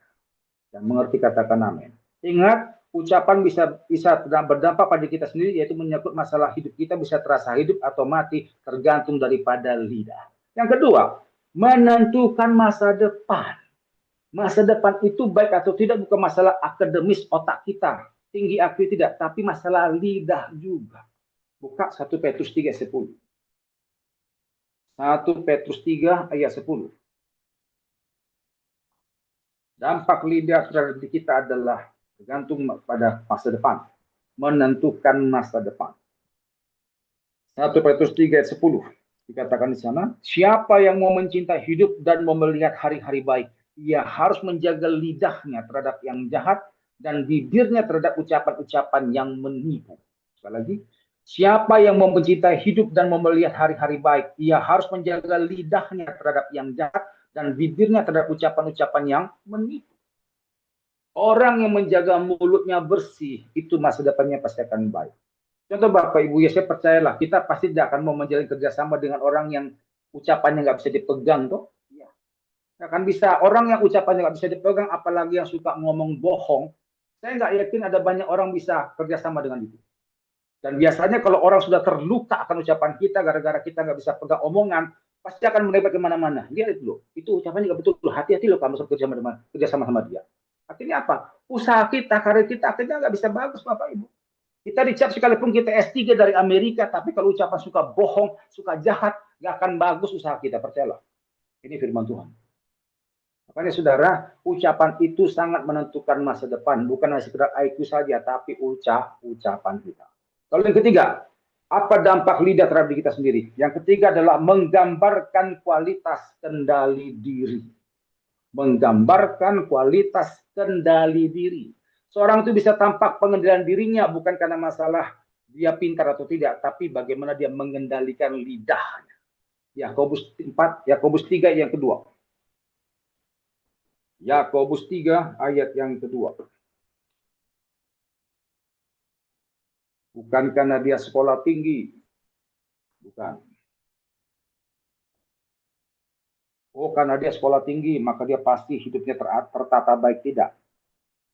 Dan mengerti katakan amin. Ingat, ucapan bisa berdampak pada kita sendiri, yaitu menyangkut masalah hidup kita bisa terasa hidup atau mati tergantung daripada lidah. Yang kedua, menentukan masa depan. Masa depan itu baik atau tidak bukan masalah akademis otak kita, tinggi IQ tidak, tapi masalah lidah juga. Buka 1 Petrus 3:10. 1 Petrus 3 ayat 10. Dampak lidah terhadap kita adalah tergantung pada masa depan, menentukan masa depan. 1 Petrus 3 ayat 10 dikatakan di sana, siapa yang mau mencintai hidup dan mau melihat hari-hari baik, ia harus menjaga lidahnya terhadap yang jahat dan bibirnya terhadap ucapan-ucapan yang menipu. Sekali lagi, siapa yang mau mencintai hidup dan mau melihat hari-hari baik, ia harus menjaga lidahnya terhadap yang jahat dan bibirnya terhadap ucapan-ucapan yang menipu. Orang yang menjaga mulutnya bersih, itu masa depannya pasti akan baik. Contoh Bapak Ibu, ya saya percayalah, kita pasti tidak akan mau menjalin kerjasama dengan orang yang ucapannya nggak bisa dipegang, tuh. Ya. Nggak akan bisa. Orang yang ucapannya nggak bisa dipegang, apalagi yang suka ngomong bohong, saya nggak yakin ada banyak orang bisa kerjasama dengan itu. Dan biasanya kalau orang sudah terluka akan ucapan kita, gara-gara kita nggak bisa pegang omongan, pasti akan menebar kemana-mana. Lihat itu loh, itu ucapannya nggak betul. Hati-hati loh kamu kerjasama sama dia. Akhirnya apa? Usaha kita, karir kita akhirnya nggak bisa bagus Bapak Ibu. Kita dicap sekalipun kita S3 dari Amerika, tapi kalau ucapan suka bohong, suka jahat, nggak akan bagus usaha kita, percayalah. Ini firman Tuhan. Makanya saudara, ucapan itu sangat menentukan masa depan. Bukan hanya sekedar IQ saja, tapi ucapan kita. Lalu yang ketiga, apa dampak lidah terhadap diri kita sendiri? Yang ketiga adalah menggambarkan kualitas kendali diri. Menggambarkan kualitas kendali diri. Seorang itu bisa tampak pengendalian dirinya bukan karena masalah dia pintar atau tidak, tapi bagaimana dia mengendalikan lidahnya. Yakobus 4, Yakobus 3 yang kedua. Yakobus 3 ayat yang kedua. Bukan karena dia sekolah tinggi. Bukan. Oh, karena dia sekolah tinggi, maka dia pasti hidupnya tertata baik, tidak.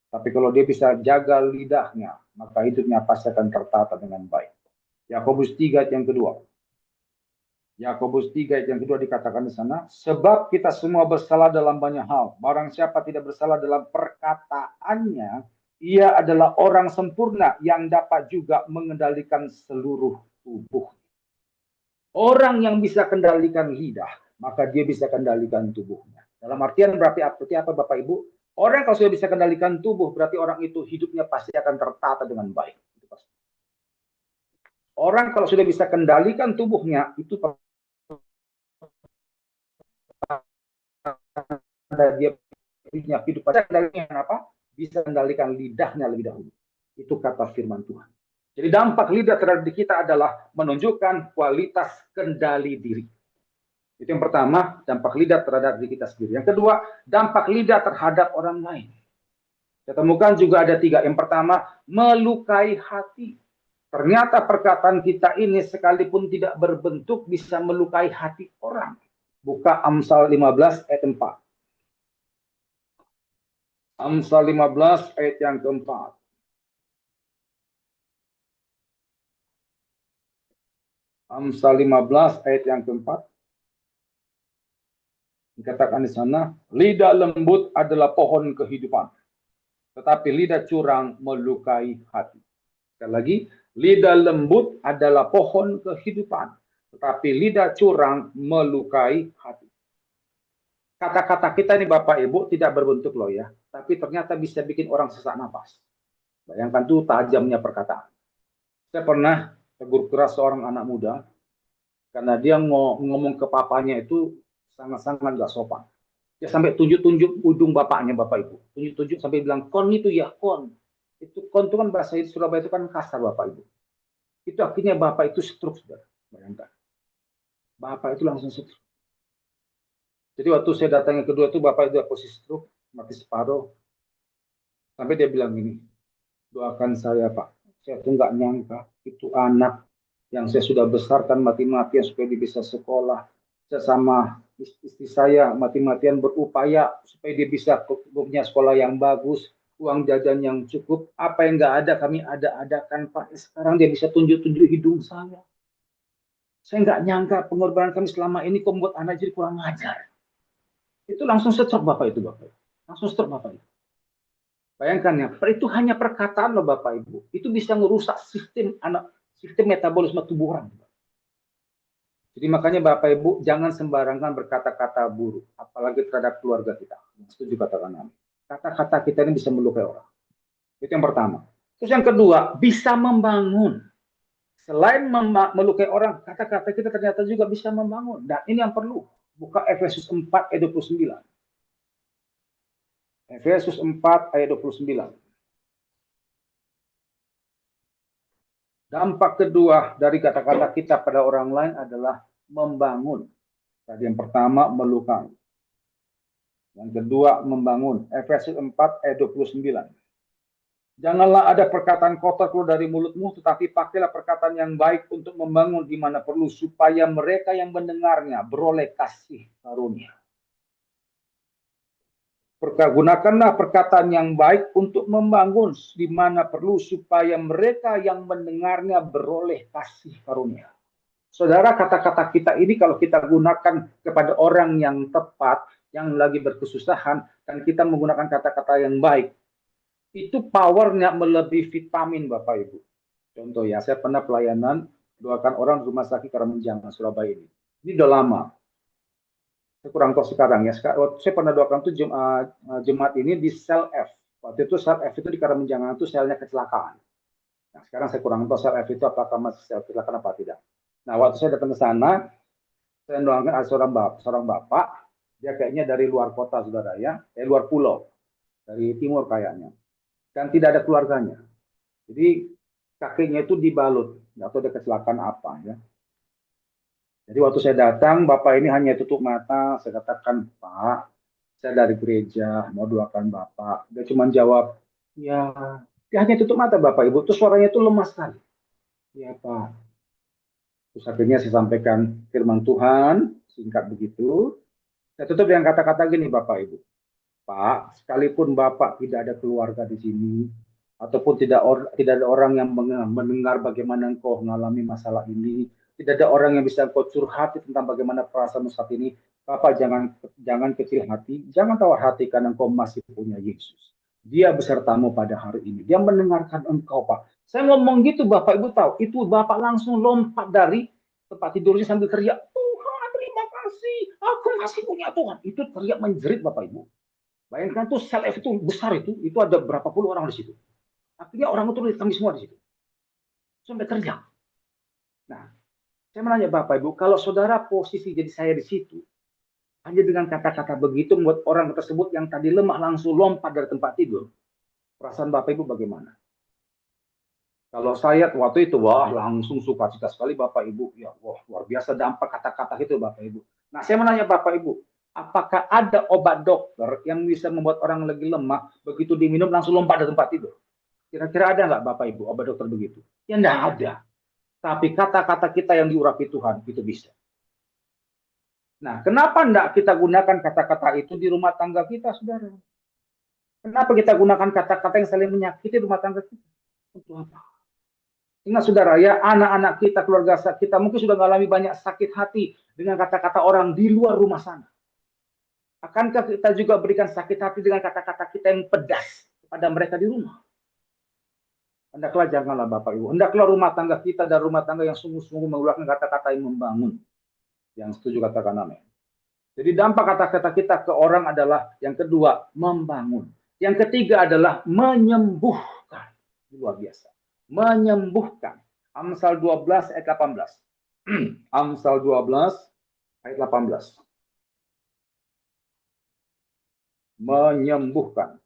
Tapi kalau dia bisa jaga lidahnya, maka hidupnya pasti akan tertata dengan baik. Yakobus 3 yang kedua. Yakobus 3 yang kedua dikatakan di sana, sebab kita semua bersalah dalam banyak hal. Barang siapa tidak bersalah dalam perkataannya, ia adalah orang sempurna yang dapat juga mengendalikan seluruh tubuh. Orang yang bisa kendalikan lidah, maka dia bisa kendalikan tubuhnya. Dalam artian berarti apa Bapak Ibu? Orang kalau sudah bisa kendalikan tubuh, berarti orang itu hidupnya pasti akan tertata dengan baik. Orang kalau sudah bisa kendalikan tubuhnya, itu dia punya hidup kendalikan apa? Bisa kendalikan lidahnya lebih dahulu. Itu kata firman Tuhan. Jadi dampak lidah terhadap kita adalah menunjukkan kualitas kendali diri. Itu yang pertama, dampak lidah terhadap diri kita sendiri. Yang kedua, dampak lidah terhadap orang lain. Saya temukan juga ada 3. Yang pertama, melukai hati. Ternyata perkataan kita ini sekalipun tidak berbentuk bisa melukai hati orang. Buka Amsal 15 ayat 4. Amsal 15 ayat yang keempat. Amsal 15 ayat yang keempat. Dikatakan di sana, lidah lembut adalah pohon kehidupan, tetapi lidah curang melukai hati. Sekali lagi, lidah lembut adalah pohon kehidupan, tetapi lidah curang melukai hati. Kata-kata kita ini Bapak Ibu tidak berbentuk loh ya, tapi ternyata bisa bikin orang sesak napas. Bayangkan tuh tajamnya perkataan. Saya pernah tegur keras seorang anak muda, karena dia ngomong ke papanya itu sangat-sangat gak sopan. Dia sampai tunjuk-tunjuk ujung bapaknya Bapak Ibu. Tunjuk-tunjuk sampai bilang, kon itu ya, kon. Itu kon itu kan bahasa Surabaya itu kan kasar Bapak Ibu. Itu akhirnya Bapak itu stroke, saudara. Bayangkan. Bapak itu langsung stroke. Jadi waktu saya datang yang kedua itu Bapak itu posisi stroke, mati separuh. Sampai dia bilang gini, doakan saya Pak. Saya tuh nggak nyangka itu anak yang saya sudah besarkan mati-matian supaya dia bisa sekolah. Saya sama istri saya mati-matian berupaya supaya dia bisa punya sekolah yang bagus, uang jajan yang cukup. Apa yang nggak ada kami ada-adakan Pak. Sekarang dia bisa tunjuk-tunjuk hidung saya. Saya nggak nyangka pengorbanan kami selama ini kok membuat anak jadi kurang ajar. Itu langsung stop Bapak itu Bapak. Langsung stop Bapak itu. Bayangkan ya, itu hanya perkataan loh Bapak Ibu. Itu bisa merusak sistem metabolisme tubuh orang. Jadi makanya Bapak Ibu jangan sembarangan berkata-kata buruk, apalagi terhadap keluarga kita. Setuju katakan kami. Kata-kata kita ini bisa melukai orang. Itu yang pertama. Terus yang kedua, bisa membangun. Selain melukai orang, kata-kata kita ternyata juga bisa membangun. Dan ini yang perlu. Buka Efesus 4 ayat 29. Efesus 4 ayat 29. Dampak kedua dari kata-kata kita pada orang lain adalah membangun. Tadi yang pertama melukai. Yang kedua membangun. Efesus 4 ayat 29. Janganlah ada perkataan kotor keluar dari mulutmu, tetapi pakailah perkataan yang baik untuk membangun di mana perlu, supaya mereka yang mendengarnya beroleh kasih karunia. Gunakanlah perkataan yang baik untuk membangun di mana perlu, supaya mereka yang mendengarnya beroleh kasih karunia. Saudara, kata-kata kita ini kalau kita gunakan kepada orang yang tepat, yang lagi berkesusahan, dan kita menggunakan kata-kata yang baik, itu powernya melebihi vitamin Bapak Ibu. Contoh ya, saya pernah pelayanan doakan orang di rumah sakit Karamanjang, Surabaya ini. Ini udah lama. Saya kurang tahu sekarang ya. Saya pernah doakan tuh jemaat ini di sel F. Waktu itu sel F itu di Karamanjang itu selnya kecelakaan. Nah, sekarang saya kurang tahu sel F itu apakah masih sel kecelakaan apa tidak. Nah, waktu saya datang ke sana, saya doakan ada seorang bapak, dia kayaknya dari luar kota, saudara ya, dari luar pulau, dari timur kayaknya, dan tidak ada keluarganya. Jadi kakinya itu dibalut, nggak tahu ada kecelakaan apa ya. Jadi waktu saya datang, bapak ini hanya tutup mata. Saya katakan, Pak, saya dari gereja, mau doakan bapak. Dia cuma jawab, ya, dia hanya tutup mata bapak ibu. Terus suaranya itu lemah sekali. Ya Pak. Terus akhirnya saya sampaikan firman Tuhan, singkat begitu. Saya tutup dengan kata-kata gini Bapak Ibu. Pak, sekalipun Bapak tidak ada keluarga di sini, ataupun tidak ada orang yang mendengar bagaimana engkau mengalami masalah ini, tidak ada orang yang bisa engkau curhati tentang bagaimana perasaan saat ini, Bapak jangan kecil hati, jangan tawar hati karena engkau masih punya Yesus. Dia besertamu pada hari ini. Dia mendengarkan engkau, Pak. Saya ngomong gitu, Bapak Ibu tahu, itu Bapak langsung lompat dari tempat tidurnya sambil teriak, Tuhan, terima kasih, aku masih punya Tuhan. Itu teriak menjerit, Bapak Ibu. Bayangkan tuh sel F itu besar itu ada berapa puluh orang di situ. Akhirnya orang itu kami semua di situ. Sampai teriak. Nah, saya menanya Bapak Ibu, kalau saudara posisi jadi saya di situ, hanya dengan kata-kata begitu membuat orang tersebut yang tadi lemah langsung lompat dari tempat tidur, perasaan Bapak Ibu bagaimana? Kalau saya waktu itu, wah langsung sukacita sekali Bapak Ibu. Ya, wah luar biasa dampak kata-kata itu Bapak Ibu. Nah, saya menanya Bapak Ibu, apakah ada obat dokter yang bisa membuat orang lagi lemah, begitu diminum langsung lompat dari tempat tidur? Kira-kira ada nggak Bapak Ibu obat dokter begitu? Ya nggak ada. Tapi kata-kata kita yang diurapi Tuhan, itu bisa. Nah, kenapa enggak kita gunakan kata-kata itu di rumah tangga kita, saudara? Kenapa kita gunakan kata-kata yang saling menyakiti rumah tangga kita? Untuk apa? Ingat saudara ya, anak-anak kita, keluarga kita mungkin sudah mengalami banyak sakit hati dengan kata-kata orang di luar rumah sana. Akankah kita juga berikan sakit hati dengan kata-kata kita yang pedas kepada mereka di rumah? Hendaklah janganlah Bapak Ibu. Hendaklah rumah tangga kita dan rumah tangga yang sungguh-sungguh mengeluarkan kata-kata yang membangun. Yang setuju katakan amin. Jadi dampak kata-kata kita ke orang adalah yang kedua, membangun. Yang ketiga adalah menyembuhkan. Luar biasa. Menyembuhkan. Amsal 12 ayat 18. Amsal 12 ayat 18. Menyembuhkan.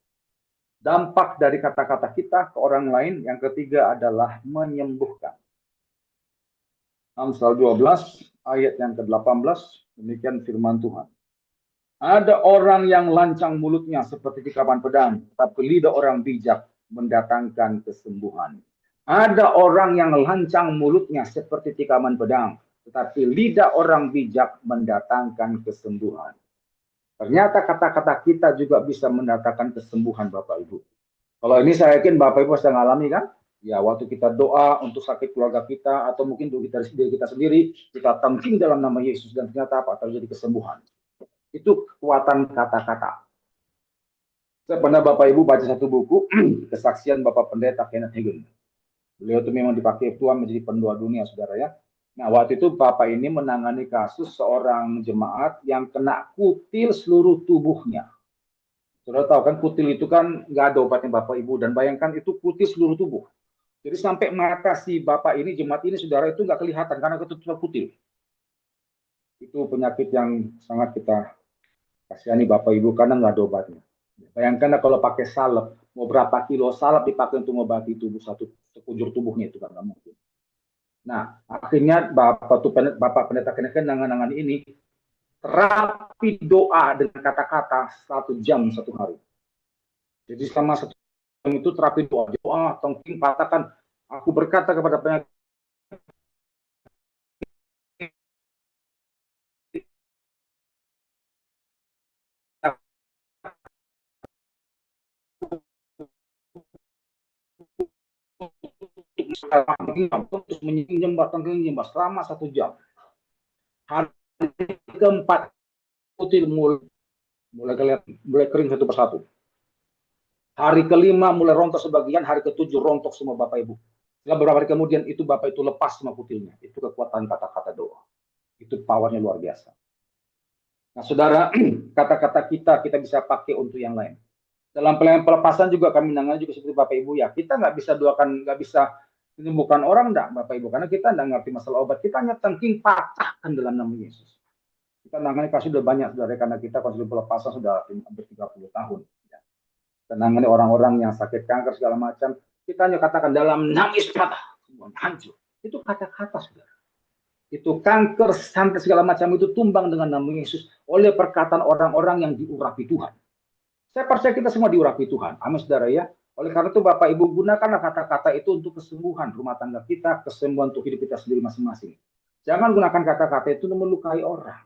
Dampak dari kata-kata kita ke orang lain yang ketiga adalah menyembuhkan. Amsal 12 ayat yang ke-18, demikian firman Tuhan. Ada orang yang lancang mulutnya seperti tikaman pedang, tapi lidah orang bijak mendatangkan kesembuhan. Ada orang yang lancang mulutnya seperti tikaman pedang, tetapi lidah orang bijak mendatangkan kesembuhan. Ternyata kata-kata kita juga bisa mendatangkan kesembuhan, Bapak Ibu. Kalau ini saya yakin Bapak Ibu sudah mengalami kan? Ya, waktu kita doa untuk sakit keluarga kita, atau mungkin diri kita sendiri, kita tangking dalam nama Yesus, dan ternyata apa? Terjadi kesembuhan. Itu kekuatan kata-kata. Saya pernah Bapak Ibu baca satu buku, kesaksian Bapak Pendeta Kenneth Hagin. Beliau itu memang dipakai Tuhan menjadi pendoa dunia, saudara ya. Nah, waktu itu Bapak ini menangani kasus seorang jemaat yang kena kutil seluruh tubuhnya. Saudara tahu kan, kutil itu kan nggak ada obatnya Bapak Ibu, dan bayangkan itu kutil seluruh tubuh. Jadi sampai mata si Bapak ini, jemaat ini, saudara, itu nggak kelihatan karena ketutup kutil. Itu penyakit yang sangat kita kasihani Bapak Ibu karena nggak ada obatnya. Bayangkan kalau pakai salep, mau berapa kilo salep dipakai untuk mengobati tubuh satu sekujur tubuhnya, itu kan nggak mungkin. Nah, akhirnya Bapak Pendeta Kenneth nangan ini terapi doa dengan kata-kata 1 jam 1 hari. Jadi selama 1 jam itu terapi doa, tongking patahkan. Aku berkata kepada penyakit terus menyembah selama 1 jam. Hari keempat kutil mulai kering satu persatu. Hari kelima mulai rontok sebagian, hari ketujuh rontok semua Bapak Ibu. Setelah beberapa hari kemudian itu Bapak itu lepas semua kutilnya. Itu kekuatan kata-kata doa. Itu powernya luar biasa. Nah, saudara, kata-kata kita bisa pakai untuk yang lain. Dalam pelayanan pelepasan juga kami menangani juga seperti Bapak Ibu ya. Kita nggak bisa doakan, nggak bisa menyembuhkan orang enggak Bapak Ibu, karena kita enggak ngerti masalah obat. Kita hanya tangking patahkan dalam nama Yesus. Kita menangani kasus sudah banyak, saudara, karena kita konseling pelepasan sudah hampir 30 tahun. Ya. Kita menangani orang-orang yang sakit kanker segala macam. Kita hanya katakan dalam nama Yesus patah, semuanya hancur. Itu kata-kata, saudara. Itu kanker, santet segala macam itu tumbang dengan nama Yesus oleh perkataan orang-orang yang diurapi Tuhan. Saya percaya kita semua diurapi Tuhan. Amin, saudara ya. Oleh karena itu Bapak Ibu, gunakanlah kata-kata itu untuk kesembuhan rumah tangga kita, kesembuhan untuk hidup kita sendiri masing-masing. Jangan gunakan kata-kata itu untuk melukai orang.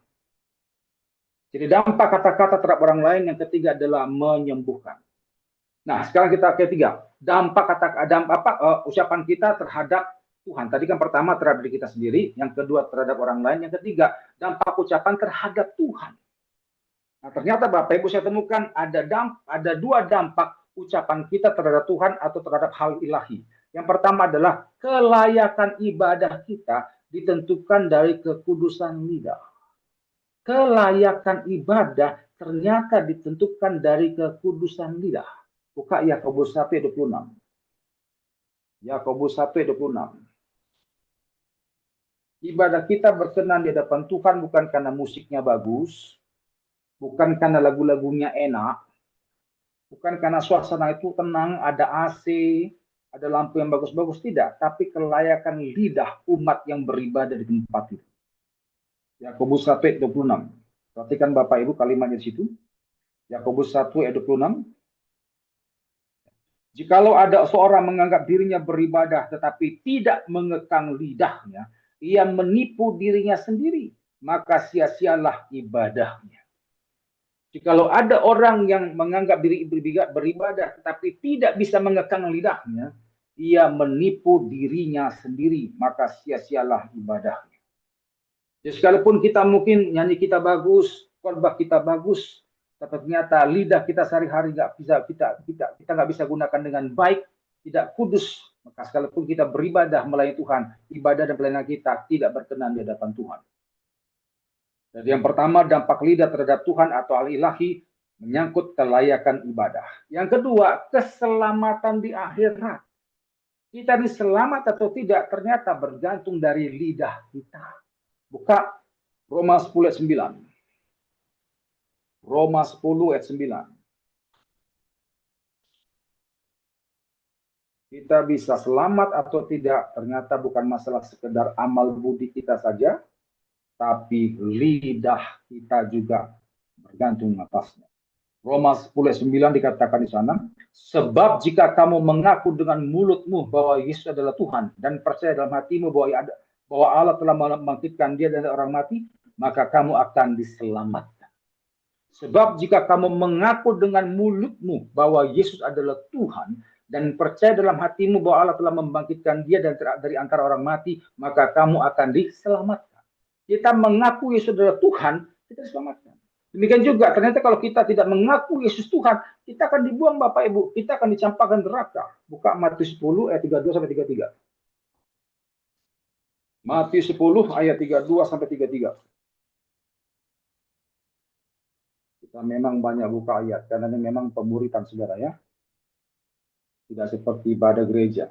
Jadi dampak kata-kata terhadap orang lain yang ketiga adalah menyembuhkan. Nah, sekarang kita ketiga, dampak ucapan kita terhadap Tuhan. Tadi kan pertama terhadap diri kita sendiri, yang kedua terhadap orang lain, yang ketiga dampak ucapan terhadap Tuhan. Nah, ternyata Bapak Ibu saya temukan ada 2 dampak ucapan kita terhadap Tuhan atau terhadap hal ilahi. Yang pertama adalah kelayakan ibadah kita ditentukan dari kekudusan lidah. Kelayakan ibadah ternyata ditentukan dari kekudusan lidah. Buka Yakobus 1:26. Yakobus 1:26. Ibadah kita berkenan di hadapan Tuhan bukan karena musiknya bagus, bukan karena lagu-lagunya enak, bukan karena suasana itu tenang, ada AC, ada lampu yang bagus-bagus, tidak. Tapi kelayakan lidah umat yang beribadah di tempat itu. Yakobus 1:26. Perhatikan Bapak Ibu kalimatnya di situ. Yakobus 1:26. Jikalau ada seorang menganggap dirinya beribadah tetapi tidak mengekang lidahnya, ia menipu dirinya sendiri, maka sia-sialah ibadahnya. Jikalau ada orang yang menganggap diri beribadah tetapi tidak bisa mengekang lidahnya, ia menipu dirinya sendiri, maka sia-sialah ibadahnya. Jadi sekalipun kita mungkin nyanyi kita bagus, khotbah kita bagus, tapi ternyata lidah kita sehari-hari kita nggak bisa gunakan dengan baik, tidak kudus, maka sekalipun kita beribadah melayani Tuhan, ibadah dan pelayanan kita tidak berkenan di hadapan Tuhan. Jadi yang pertama, dampak lidah terhadap Tuhan atau hal ilahi menyangkut kelayakan ibadah. Yang kedua, keselamatan di akhirat. Kita ini selamat atau tidak ternyata bergantung dari lidah kita. Buka Roma 10:9. Roma 10:9. Kita bisa selamat atau tidak ternyata bukan masalah sekedar amal budi kita saja, tapi lidah kita juga bergantung atasnya. Roma 10:9 dikatakan di sana, sebab jika kamu mengaku dengan mulutmu bahwa Yesus adalah Tuhan dan percaya dalam hatimu bahwa Allah telah membangkitkan dia dari orang mati, maka kamu akan diselamatkan. Sebab jika kamu mengaku dengan mulutmu bahwa Yesus adalah Tuhan dan percaya dalam hatimu bahwa Allah telah membangkitkan dia dari antara orang mati, maka kamu akan diselamatkan. Kita mengaku Yesus adalah Tuhan, kita diselamatkan. Demikian juga, ternyata kalau kita tidak mengaku Yesus Tuhan, kita akan dibuang Bapak Ibu, kita akan dicampakkan neraka. Buka Matius 10 ayat 32 sampai 33. Matius 10 ayat 32 sampai 33. Kita memang banyak buka ayat, karena ini memang pemuritan saudara ya. Tidak seperti ibadah gereja.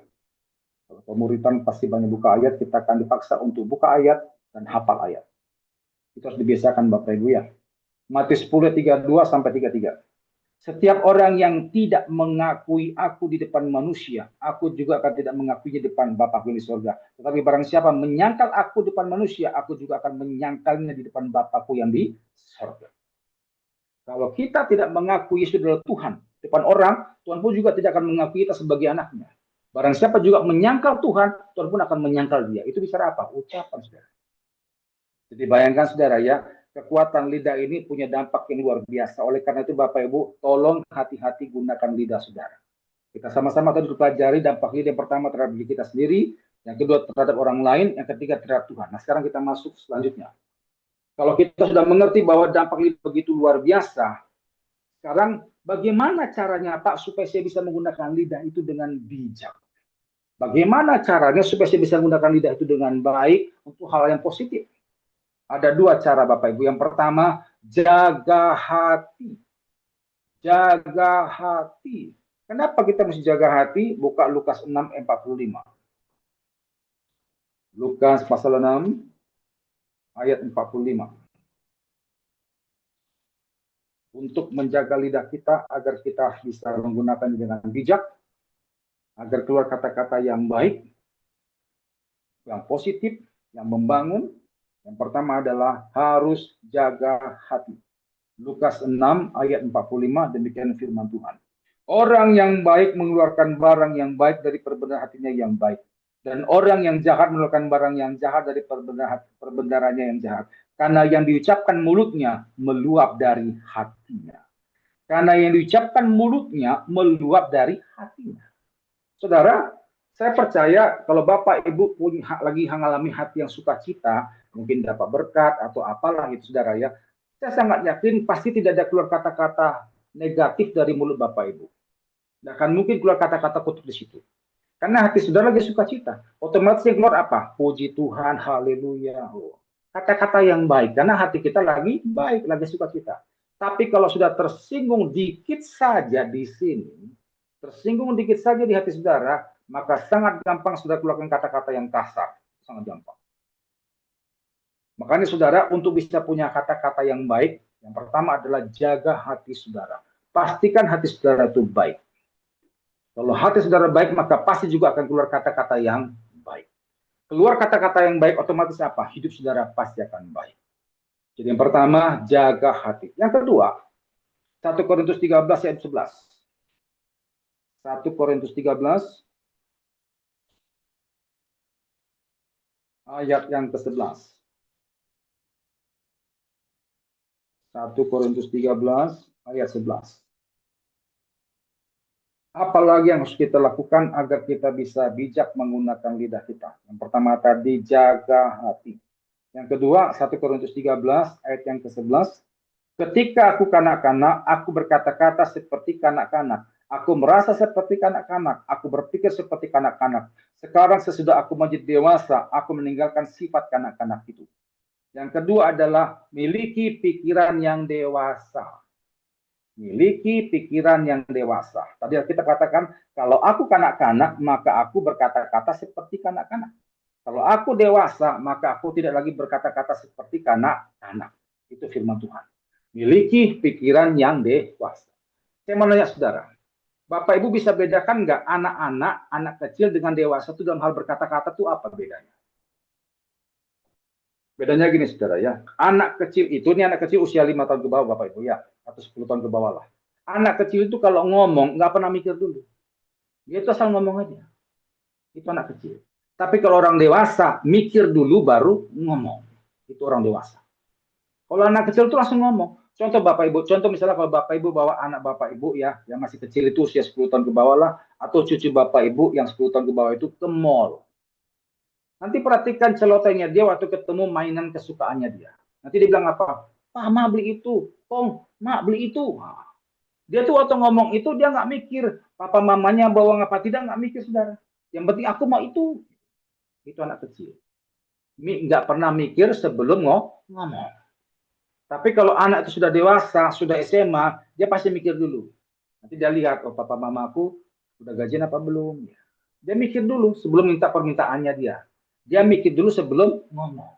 Kalau pemuritan pasti banyak buka ayat, kita akan dipaksa untuk buka ayat dan hafal ayat. Itu harus dibiasakan Bapak Ibu ya. Matius 10 32 sampai 33. Setiap orang yang tidak mengakui aku di depan manusia, aku juga akan tidak mengakuinya di depan Bapakku di surga. Tetapi barang siapa menyangkal aku di depan manusia, aku juga akan menyangkalnya di depan Bapakku yang di surga. Kalau kita tidak mengakui Yesus adalah Tuhan di depan orang, Tuhan pun juga tidak akan mengakui kita sebagai anaknya. Barang siapa juga menyangkal Tuhan, Tuhan pun akan menyangkal dia. Itu bicara apa? Ucapan saudara. Jadi bayangkan saudara ya, kekuatan lidah ini punya dampak yang luar biasa. Oleh karena itu Bapak Ibu, tolong hati-hati gunakan lidah saudara. Kita sama-sama tadi pelajari dampak lidah yang pertama terhadap diri kita sendiri, yang kedua terhadap orang lain, yang ketiga terhadap Tuhan. Nah sekarang kita masuk selanjutnya. Kalau kita sudah mengerti bahwa dampak lidah begitu luar biasa, sekarang bagaimana caranya Pak supaya saya bisa menggunakan lidah itu dengan bijak? Bagaimana caranya supaya saya bisa menggunakan lidah itu dengan baik untuk hal yang positif? Ada dua cara Bapak Ibu. Yang pertama, jaga hati. Jaga hati. Kenapa kita mesti jaga hati? Buka Lukas 6 ayat 45. Lukas pasal 6 ayat 45. Untuk menjaga lidah kita agar kita bisa menggunakannya dengan bijak, agar keluar kata-kata yang baik, yang positif, yang membangun. Yang pertama adalah harus jaga hati. Lukas 6 ayat 45, demikian firman Tuhan. Orang yang baik mengeluarkan barang yang baik dari perbendaharaan hatinya yang baik. Dan orang yang jahat mengeluarkan barang yang jahat dari perbendaharanya yang jahat. Karena yang diucapkan mulutnya meluap dari hatinya. Karena yang diucapkan mulutnya meluap dari hatinya. Saudara, saya percaya kalau Bapak Ibu lagi mengalami hati yang sukacita, mungkin dapat berkat atau apalah itu saudara ya, saya sangat yakin pasti tidak ada keluar kata-kata negatif dari mulut Bapak Ibu. Tidak akan mungkin keluar kata-kata kutuk di situ. Karena hati saudara lagi sukacita. Otomatis yang keluar apa? Puji Tuhan, haleluya. Kata-kata yang baik. Karena hati kita lagi baik, lagi sukacita. Tapi kalau sudah tersinggung dikit saja di sini, tersinggung dikit saja di hati saudara, maka sangat gampang saudara keluarkan kata-kata yang kasar. Sangat gampang. Makanya saudara, untuk bisa punya kata-kata yang baik, yang pertama adalah jaga hati saudara. Pastikan hati saudara itu baik. Kalau hati saudara baik, maka pasti juga akan keluar kata-kata yang baik. Keluar kata-kata yang baik, otomatis apa? Hidup saudara pasti akan baik. Jadi yang pertama, jaga hati. Yang kedua, 1 Korintus 13 ayat 11. 1 Korintus 13 ayat yang ke-11. 1 Korintus 13 ayat 11. Apalagi yang harus kita lakukan agar kita bisa bijak menggunakan lidah kita? Yang pertama tadi jaga hati. Yang kedua 1 Korintus 13 ayat yang ke-11. Ketika aku kanak-kanak, aku berkata-kata seperti kanak-kanak. Aku merasa seperti kanak-kanak. Aku berpikir seperti kanak-kanak. Sekarang sesudah aku menjadi dewasa, aku meninggalkan sifat kanak-kanak itu. Yang kedua adalah miliki pikiran yang dewasa. Miliki pikiran yang dewasa. Tadi kita katakan, kalau aku kanak-kanak, maka aku berkata-kata seperti kanak-kanak. Kalau aku dewasa, maka aku tidak lagi berkata-kata seperti kanak-kanak. Itu firman Tuhan. Miliki pikiran yang dewasa. Saya mau nanya saudara, Bapak Ibu bisa bedakan nggak anak-anak, anak kecil dengan dewasa itu dalam hal berkata-kata itu apa bedanya? Bedanya gini saudara ya, anak kecil itu, ini anak kecil usia 5 tahun ke bawah Bapak Ibu ya, atau 10 tahun ke bawah lah. Anak kecil itu kalau ngomong nggak pernah mikir dulu. Dia itu asal ngomong aja. Itu anak kecil. Tapi kalau orang dewasa, mikir dulu baru ngomong. Itu orang dewasa. Kalau anak kecil itu langsung ngomong. Contoh Bapak Ibu, contoh misalnya kalau Bapak Ibu bawa anak Bapak Ibu ya, yang masih kecil itu usia 10 tahun ke bawah lah, atau cucu Bapak Ibu yang 10 tahun ke bawah itu ke mall. Nanti perhatikan celotehnya dia waktu ketemu mainan kesukaannya dia. Nanti dia bilang apa? Pak, Ma beli itu. Tong, Ma beli itu. Nah, dia tuh waktu ngomong itu dia nggak mikir papa mamanya bawa apa tidak, nggak mikir saudara. Yang penting aku mau itu. Itu anak kecil. Nggak pernah mikir sebelum ngomong. Tapi kalau anak itu sudah dewasa, sudah SMA, dia pasti mikir dulu. Nanti dia lihat, oh papa mamaku udah gajian apa belum. Dia mikir dulu sebelum minta permintaannya dia. Dia mikir dulu sebelum ngomong.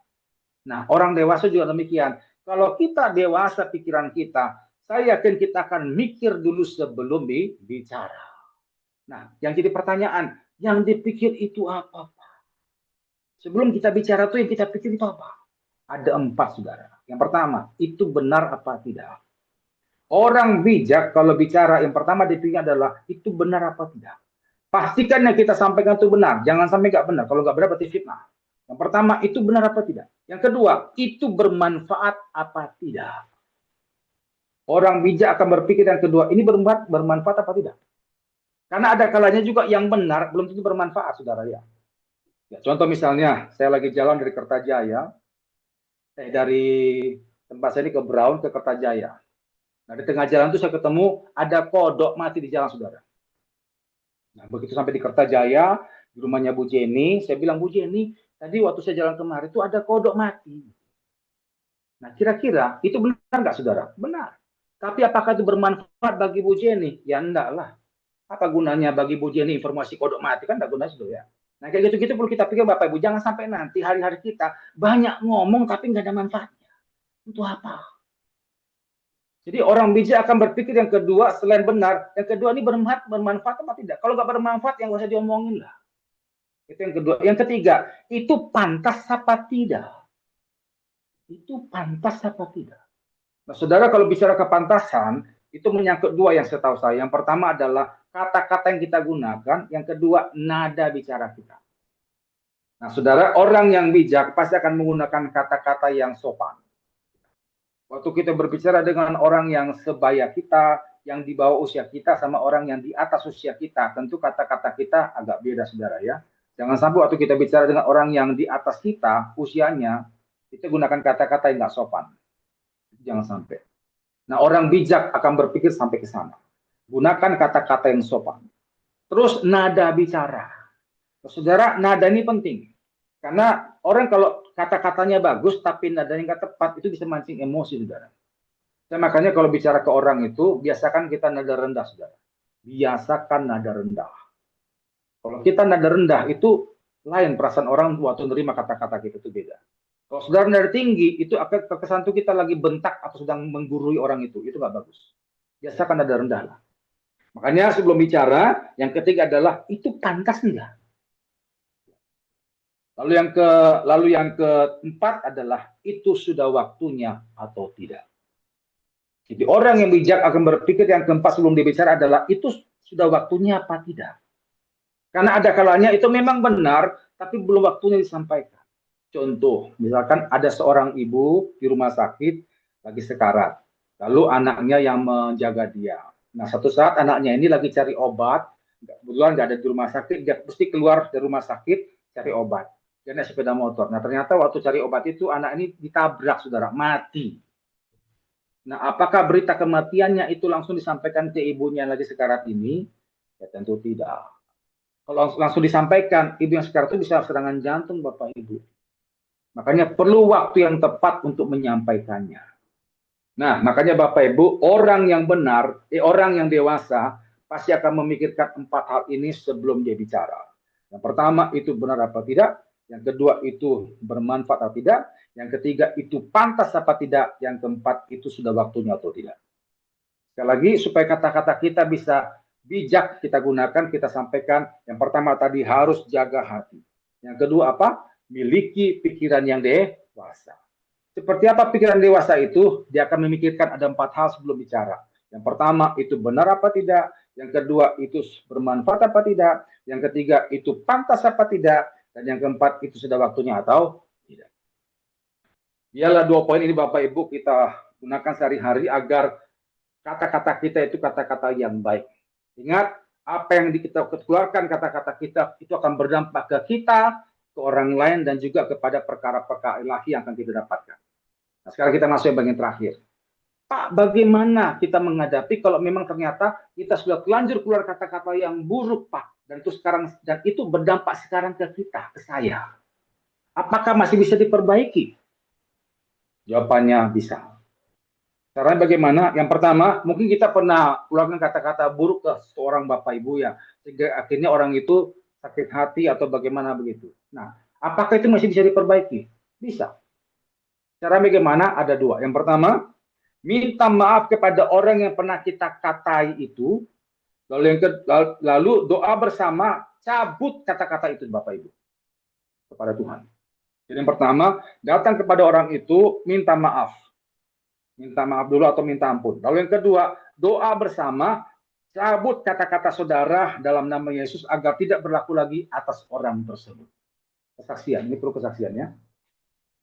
Nah, orang dewasa juga demikian. Kalau kita dewasa pikiran kita, saya yakin kita akan mikir dulu sebelum bicara. Nah, yang jadi pertanyaan, yang dipikir itu apa? Sebelum kita bicara tuh yang kita pikir itu apa? Ada 4, saudara. Yang pertama, itu benar apa tidak? Orang bijak kalau bicara, yang pertama dipikir adalah itu benar apa tidak. Pastikan yang kita sampaikan itu benar. Jangan sampai nggak benar. Kalau nggak benar berarti fitnah. Yang pertama, itu benar apa tidak. Yang kedua, itu bermanfaat apa tidak. Orang bijak akan berpikir yang kedua, ini bermanfaat apa tidak. Karena ada kalanya juga yang benar belum tentu bermanfaat, saudara ya. Contoh misalnya, saya lagi jalan dari Kertajaya, dari tempat saya ini ke Brown ke Kertajaya. Nah, di tengah jalan itu saya ketemu ada kodok mati di jalan, saudara. Nah, begitu sampai di Kertajaya, di rumahnya Bu Jenny, saya bilang, Bu Jenny, tadi waktu saya jalan kemarin itu ada kodok mati. Nah, kira-kira itu benar nggak, saudara? Benar. Tapi apakah itu bermanfaat bagi Bu Jenny? Ya enggak lah. Apa gunanya bagi Bu Jenny informasi kodok mati? Kan enggak guna, saudara. Nah, kayak gitu-gitu perlu kita pikir Bapak Ibu. Jangan sampai nanti hari-hari kita banyak ngomong tapi nggak ada manfaatnya. Untuk apa? Jadi orang bijak akan berpikir yang kedua selain benar, yang kedua ini bermanfaat apa tidak? Kalau nggak bermanfaat yang nggak usah diomongin lah. Itu yang kedua. Yang ketiga, itu pantas apa tidak? Itu pantas apa tidak? Nah, saudara kalau bicara kepantasan, itu menyangkut 2 yang saya tahu saya. Yang pertama adalah kata-kata yang kita gunakan, yang kedua nada bicara kita. Nah, saudara, orang yang bijak pasti akan menggunakan kata-kata yang sopan. Waktu kita berbicara dengan orang yang sebaya kita, yang di bawah usia kita, sama orang yang di atas usia kita, tentu kata-kata kita agak beda, saudara ya. Jangan sampai waktu kita bicara dengan orang yang di atas kita, usianya, kita gunakan kata-kata yang nggak sopan. Jangan sampai. Nah, orang bijak akan berpikir sampai ke sana. Gunakan kata-kata yang sopan. Terus nada bicara. Saudara, nada ini penting. Karena orang kalau kata-katanya bagus tapi nadanya nggak tepat, itu bisa mancing emosi, saudara. Makanya kalau bicara ke orang itu, biasakan kita nada rendah, saudara. Biasakan nada rendah. Kalau kita nada rendah, itu lain perasaan orang waktu menerima kata-kata kita, itu beda. Kalau saudara nada tinggi, itu akan terkesan tuh kita lagi bentak atau sedang menggurui orang itu nggak bagus. Biasakan nada rendah lah. Makanya sebelum bicara, yang ketiga adalah itu pantas enggak. Lalu yang keempat adalah itu sudah waktunya atau tidak. Jadi orang yang bijak akan berpikir yang keempat sebelum dibicara adalah itu sudah waktunya apa tidak. Karena ada kalanya itu memang benar, tapi belum waktunya disampaikan. Contoh, misalkan ada seorang ibu di rumah sakit lagi sekarat, lalu anaknya yang menjaga dia. Nah, satu saat anaknya ini lagi cari obat, kebetulan nggak ada di rumah sakit, dia mesti keluar dari rumah sakit cari obat. Dia naik sepeda motor. Nah, ternyata waktu cari obat itu anak ini ditabrak, saudara, mati. Nah, apakah berita kematiannya itu langsung disampaikan ke ibunya yang lagi sekarat ini? Ya tentu tidak. Kalau langsung disampaikan, ibu yang sekarat itu bisa serangan jantung, Bapak Ibu. Makanya perlu waktu yang tepat untuk menyampaikannya. Nah, makanya Bapak Ibu, orang yang benar, orang yang dewasa, pasti akan memikirkan 4 hal ini sebelum dia bicara. Yang pertama, itu benar apa tidak. Yang kedua, itu bermanfaat atau tidak. Yang ketiga, itu pantas apa tidak. Yang keempat, itu sudah waktunya atau tidak. Sekali lagi, supaya kata-kata kita bisa bijak kita gunakan, kita sampaikan. Yang pertama tadi harus jaga hati. Yang kedua apa? Miliki pikiran yang berkuasa. Seperti apa pikiran dewasa itu? Dia akan memikirkan ada 4 hal sebelum bicara. Yang pertama, itu benar apa tidak? Yang kedua, itu bermanfaat apa tidak? Yang ketiga, itu pantas apa tidak? Dan yang keempat, itu sudah waktunya atau tidak. Biarlah 2 poin ini Bapak Ibu kita gunakan sehari-hari agar kata-kata kita itu kata-kata yang baik. Ingat, apa yang kita keluarkan kata-kata kita itu akan berdampak ke kita, ke orang lain, dan juga kepada perkara-perkara ilahi yang akan kita dapatkan. Nah, sekarang kita masuk yang bagian terakhir. Pak, bagaimana kita menghadapi kalau memang ternyata kita sudah telanjur keluar kata-kata yang buruk, Pak, dan itu berdampak sekarang ke kita, ke saya. Apakah masih bisa diperbaiki? Jawabannya bisa. Caranya bagaimana? Yang pertama, mungkin kita pernah keluarkan kata-kata buruk ke seorang Bapak Ibu ya, sehingga akhirnya orang itu sakit hati atau bagaimana begitu. Nah, apakah itu masih bisa diperbaiki? Bisa. Cara bagaimana? Ada 2. Yang pertama, minta maaf kepada orang yang pernah kita katai itu. Lalu doa bersama, cabut kata-kata itu Bapak Ibu kepada Tuhan. Jadi yang pertama, datang kepada orang itu, minta maaf. Minta maaf dulu atau minta ampun. Lalu yang kedua, doa bersama, cabut kata-kata saudara dalam nama Yesus agar tidak berlaku lagi atas orang tersebut. Kesaksian, ini perlu kesaksiannya.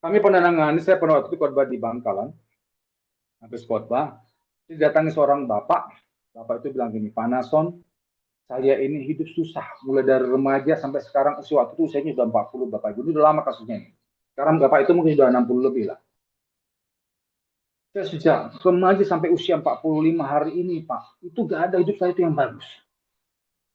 Kami pernah nangani, saya pernah waktu itu khotbah di Bangkalan. Habis khotbah, didatangi seorang bapak. Bapak itu bilang gini, Pak Nason, saya ini hidup susah. Mulai dari remaja sampai sekarang, waktu itu usianya sudah 40, Bapak Ibu. Ini udah lama kasusnya ini. Sekarang Bapak itu mungkin sudah 60 lebih lah. Saya sejak remaja sampai usia 45 hari ini, Pak, itu gak ada hidup saya itu yang bagus.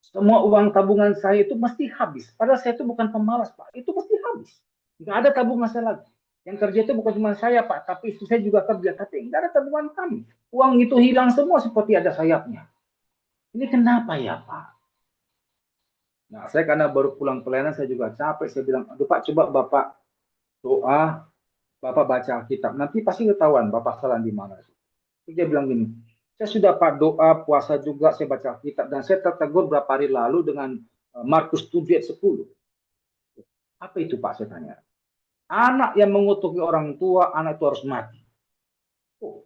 Semua uang tabungan saya itu mesti habis. Padahal saya itu bukan pemalas, Pak. Itu mesti habis. Gak ada tabungan saya lagi. Yang kerja itu bukan cuma saya, Pak, tapi istri saya juga kerja. Tapi gak ada tabungan kami. Uang itu hilang semua seperti ada sayapnya. Ini kenapa ya, Pak? Nah, saya karena baru pulang pelayanan, saya juga capek. Saya bilang, aduh Pak, coba Bapak doa, Bapak baca Alkitab, nanti pasti ketahuan Bapak salah di mana. Dia bilang gini, saya sudah Pak doa, puasa juga, saya baca Alkitab, dan saya tertegur berapa hari lalu dengan Markus 7 ayat 10. Apa itu Pak, saya tanya. Anak yang mengutuki orang tua, anak itu harus mati. Oh,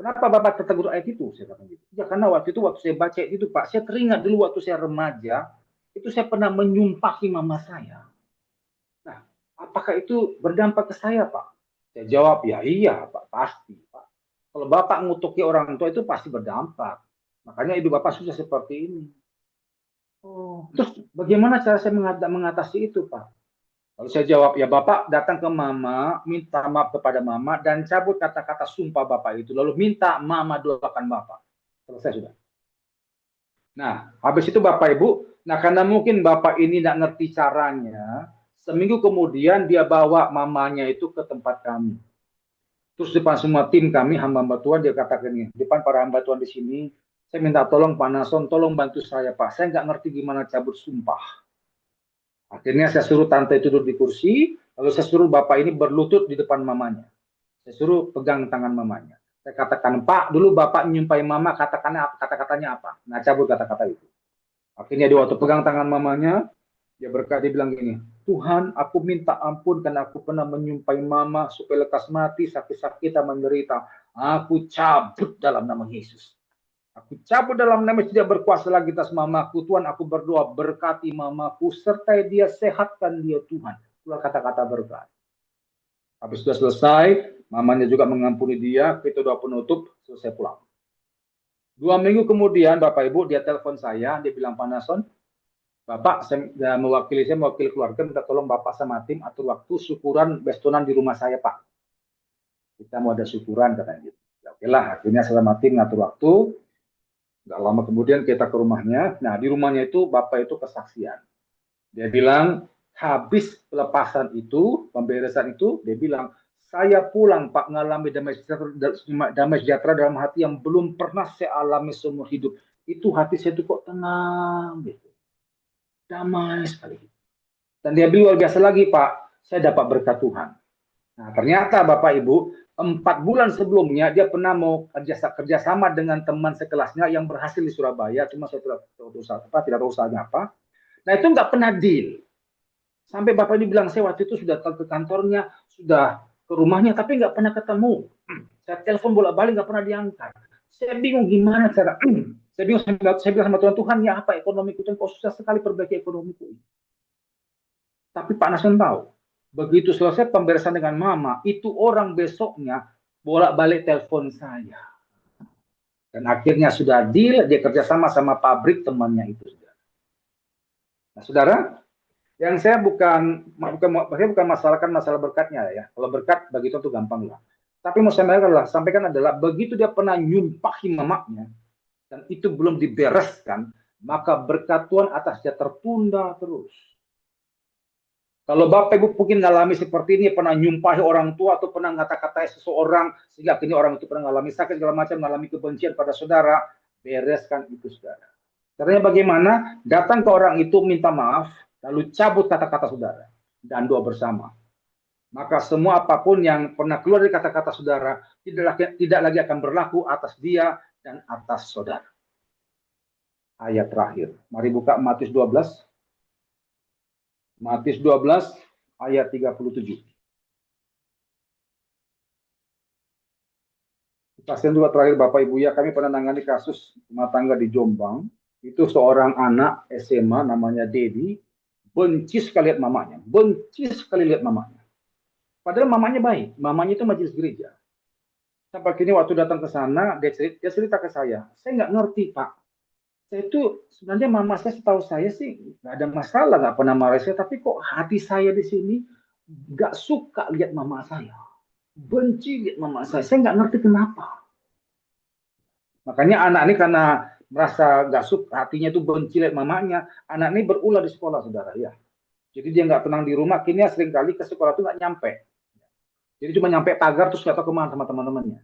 kenapa Bapak tertegur ayat itu? Saya katakan gitu. Ya karena waktu saya baca itu Pak, saya teringat dulu waktu saya remaja, itu saya pernah menyumpahi mama saya. Apakah itu berdampak ke saya, Pak? Saya jawab, ya iya, Pak, pasti, Pak. Kalau Bapak ngutuki orang tua itu pasti berdampak. Makanya hidup Bapak susah seperti ini. Oh, terus bagaimana cara saya mengatasi itu, Pak? Lalu saya jawab, ya Bapak datang ke Mama, minta maaf kepada Mama, dan cabut kata-kata sumpah Bapak itu. Lalu minta Mama doakan Bapak. Selesai sudah. Nah, habis itu Bapak Ibu, nah karena mungkin Bapak ini tidak ngerti caranya, seminggu kemudian dia bawa mamanya itu ke tempat kami. Terus depan semua tim kami, hamba-hamba Tuhan, dia katakan ini, depan para hamba Tuhan di sini, saya minta tolong Pak Nason, tolong bantu saya Pak. Saya nggak ngerti gimana cabut sumpah. Akhirnya saya suruh tante itu duduk di kursi, lalu saya suruh Bapak ini berlutut di depan mamanya. Saya suruh pegang tangan mamanya. Saya katakan, Pak, dulu Bapak menyumpahi Mama, kata-katanya apa? Nah, cabut kata-kata itu. Akhirnya dia waktu pegang tangan mamanya, dia berkata, dia bilang gini, Tuhan, aku minta ampun karena aku pernah menyumpahi Mama supaya lekas mati, sakit-sakitan menderita. Aku cabut dalam nama Yesus. Aku cabut dalam nama Yesus, tidak berkuasa lagi atas Mamaku. Tuhan, aku berdoa berkati Mamaku, sertai dia, sehatkan dia Tuhan. Keluar kata-kata berkat. Habis sudah selesai, mamanya juga mengampuni dia, kita doa penutup, selesai pulang. 2 minggu kemudian, Bapak Ibu, dia telepon saya, dia bilang, Pak Nason, Bapak, saya mewakili keluarga, minta tolong Bapak sama tim atur waktu syukuran bestonan di rumah saya, Pak. Kita mau ada syukuran, katanya gitu. Ya, oke lah, akhirnya saya sama tim ngatur waktu. Nggak lama kemudian kita ke rumahnya. Nah, di rumahnya itu Bapak itu kesaksian. Dia bilang, habis pelepasan itu, pemberesan itu, dia bilang, saya pulang Pak mengalami damai sejahtera dalam hati yang belum pernah saya alami seumur hidup. Itu hati saya itu kok tenang gitu. Damai sekali. Dan dia bilang luar biasa lagi Pak, saya dapat berkat Tuhan. Nah ternyata Bapak Ibu, 4 bulan sebelumnya dia pernah mau kerjasama dengan teman sekelasnya yang berhasil di Surabaya, cuma saya tidak tahu usahanya apa. Nah itu nggak pernah deal. Sampai bapak ini bilang, saya waktu itu sudah ke kantornya, sudah ke rumahnya, tapi nggak pernah ketemu. Saya telepon bolak-balik nggak pernah diangkat. Saya bingung gimana cara. Saya bingung, saya bilang sama Tuhan, Tuhan ya apa ekonomiku itu kok susah sekali perbaiki ekonomiku. Tapi Pak Nasrul tahu, begitu selesai pemberesan dengan mama, itu orang besoknya bolak-balik telepon saya. Dan akhirnya sudah deal, dia kerjasama sama pabrik temannya itu. Nah, saudara, yang saya bukan masalah berkatnya ya. Kalau berkat bagi itu gampang lah. Tapi mau saya sampaikan adalah begitu dia pernah nyumpahi mamanya dan itu belum dibereskan, maka berkat Tuhan atas dia tertunda terus. Kalau Bapak Ibu mungkin ngalami seperti ini, pernah nyumpahi orang tua atau pernah ngata-katai seseorang, sehingga akhirnya orang itu pernah ngalami sakit segala macam, ngalami kebencian pada saudara, bereskan itu saudara. Caranya bagaimana? Datang ke orang itu minta maaf, lalu cabut kata-kata saudara, dan doa bersama. Maka semua apapun yang pernah keluar dari kata-kata saudara, tidak lagi akan berlaku atas dia dan atas saudara. Ayat terakhir. Mari buka Matius 12. Matius 12 ayat 37. Pasien juga terakhir Bapak Ibu ya, kami pernah nangani kasus rumah tangga di Jombang. Itu seorang anak SMA namanya Dedi, benci sekali lihat mamanya, benci sekali lihat mamanya. Padahal mamanya baik, mamanya itu majelis gereja. Sampai kini waktu datang ke sana, dia cerita ke saya nggak ngerti Pak. Saya itu sebenarnya mama saya setahu saya sih nggak ada masalah, nggak pernah marah saya, tapi kok hati saya di sini nggak suka lihat mama saya, benci lihat mama saya nggak ngerti kenapa. Makanya anak ini karena merasa nggak suka, hatinya itu benci lihat mamanya, anak ini berulah di sekolah saudara ya. Jadi dia nggak tenang di rumah, kini sering kali ke sekolah itu nggak nyampe. Jadi cuma nyampe pagar terus nggak tahu kemana sama teman-temannya.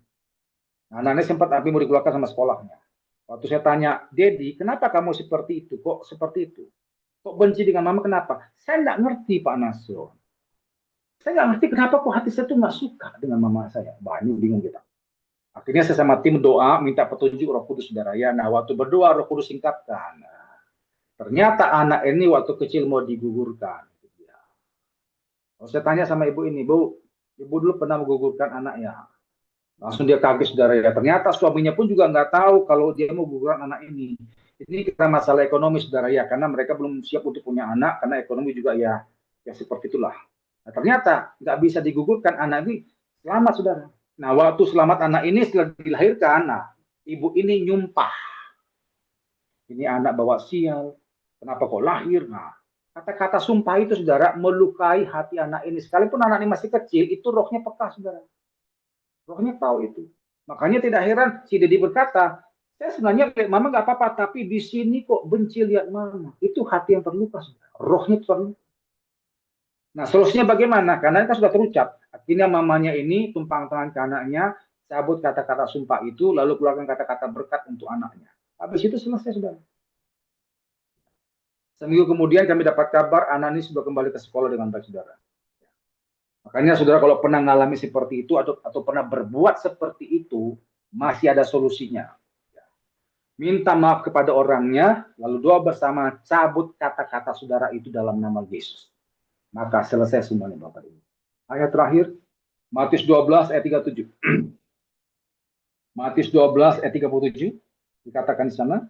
Nah, anak ini sempat tapi mau dikeluarkan sama sekolahnya. Waktu saya tanya, Dedi, kenapa kamu seperti itu? Kok seperti itu? Kok benci dengan mama? Kenapa? Saya nggak ngerti Pak Nasro. Saya nggak ngerti kenapa kok hati saya tuh nggak suka dengan mama saya. Banyak bingung kita. Akhirnya saya sama tim doa, minta petunjuk Roh Kudus saudara ya. Nah, waktu berdoa Roh Kudus singkatkan. Nah, ternyata anak ini waktu kecil mau digugurkan. Kalau saya tanya sama ibu ini, Bu, ibu dulu pernah menggugurkan anaknya. Langsung dia kaget saudara ya. Ternyata suaminya pun juga nggak tahu kalau dia mau gugurkan anak ini. Ini karena masalah ekonomi saudara ya. Karena mereka belum siap untuk punya anak. Karena ekonomi juga ya seperti itulah. Nah, ternyata nggak bisa digugurkan anak ini. Selamat saudara. Nah, waktu selamat anak ini setelah dilahirkan, nah, ibu ini nyumpah. Ini anak bawa sial. Kenapa kok lahir? Nah, kata-kata sumpah itu saudara melukai hati anak ini. Sekalipun anak ini masih kecil, itu rohnya peka saudara. Rohnya tahu itu. Makanya tidak heran si Dedi berkata, saya sebenarnya lihat mama nggak apa-apa, tapi di sini kok benci lihat mama. Itu hati yang terluka, saudara. Rohnya terluka. Nah, solusinya bagaimana? Karena kan sudah terucap. Akhirnya mamanya ini tumpang tangan ke anaknya, cabut kata-kata sumpah itu, lalu keluarkan kata-kata berkat untuk anaknya. Habis itu selesai, saudara. Seminggu kemudian kami dapat kabar anak ini sudah kembali ke sekolah dengan baik, saudara. Makanya saudara kalau pernah mengalami seperti itu atau pernah berbuat seperti itu, masih ada solusinya. Minta maaf kepada orangnya, lalu doa bersama, cabut kata-kata saudara itu dalam nama Yesus. Maka selesai semuanya Bapak Ibu. Ayat terakhir, Matius 12 ayat 37. Matius 12 ayat 37 dikatakan di sana,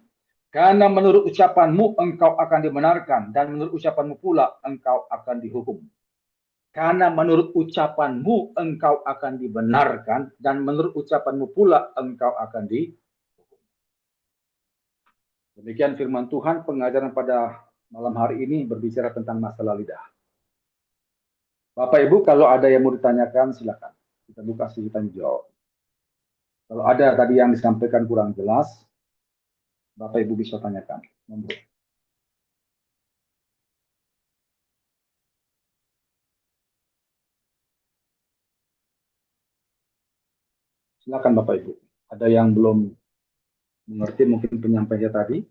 karena menurut ucapanmu engkau akan dibenarkan dan menurut ucapanmu pula engkau akan dihukum. Karena menurut ucapanmu engkau akan dibenarkan dan menurut ucapanmu pula engkau akan dihukum. Demikian firman Tuhan, pengajaran pada malam hari ini berbicara tentang masalah lidah. Bapak Ibu, kalau ada yang mau ditanyakan silakan. Kita buka sesi tanya jawab. Kalau ada tadi yang disampaikan kurang jelas, Bapak Ibu bisa tanyakan. Silakan Bapak Ibu. Ada yang belum mengerti mungkin penyampaiannya tadi,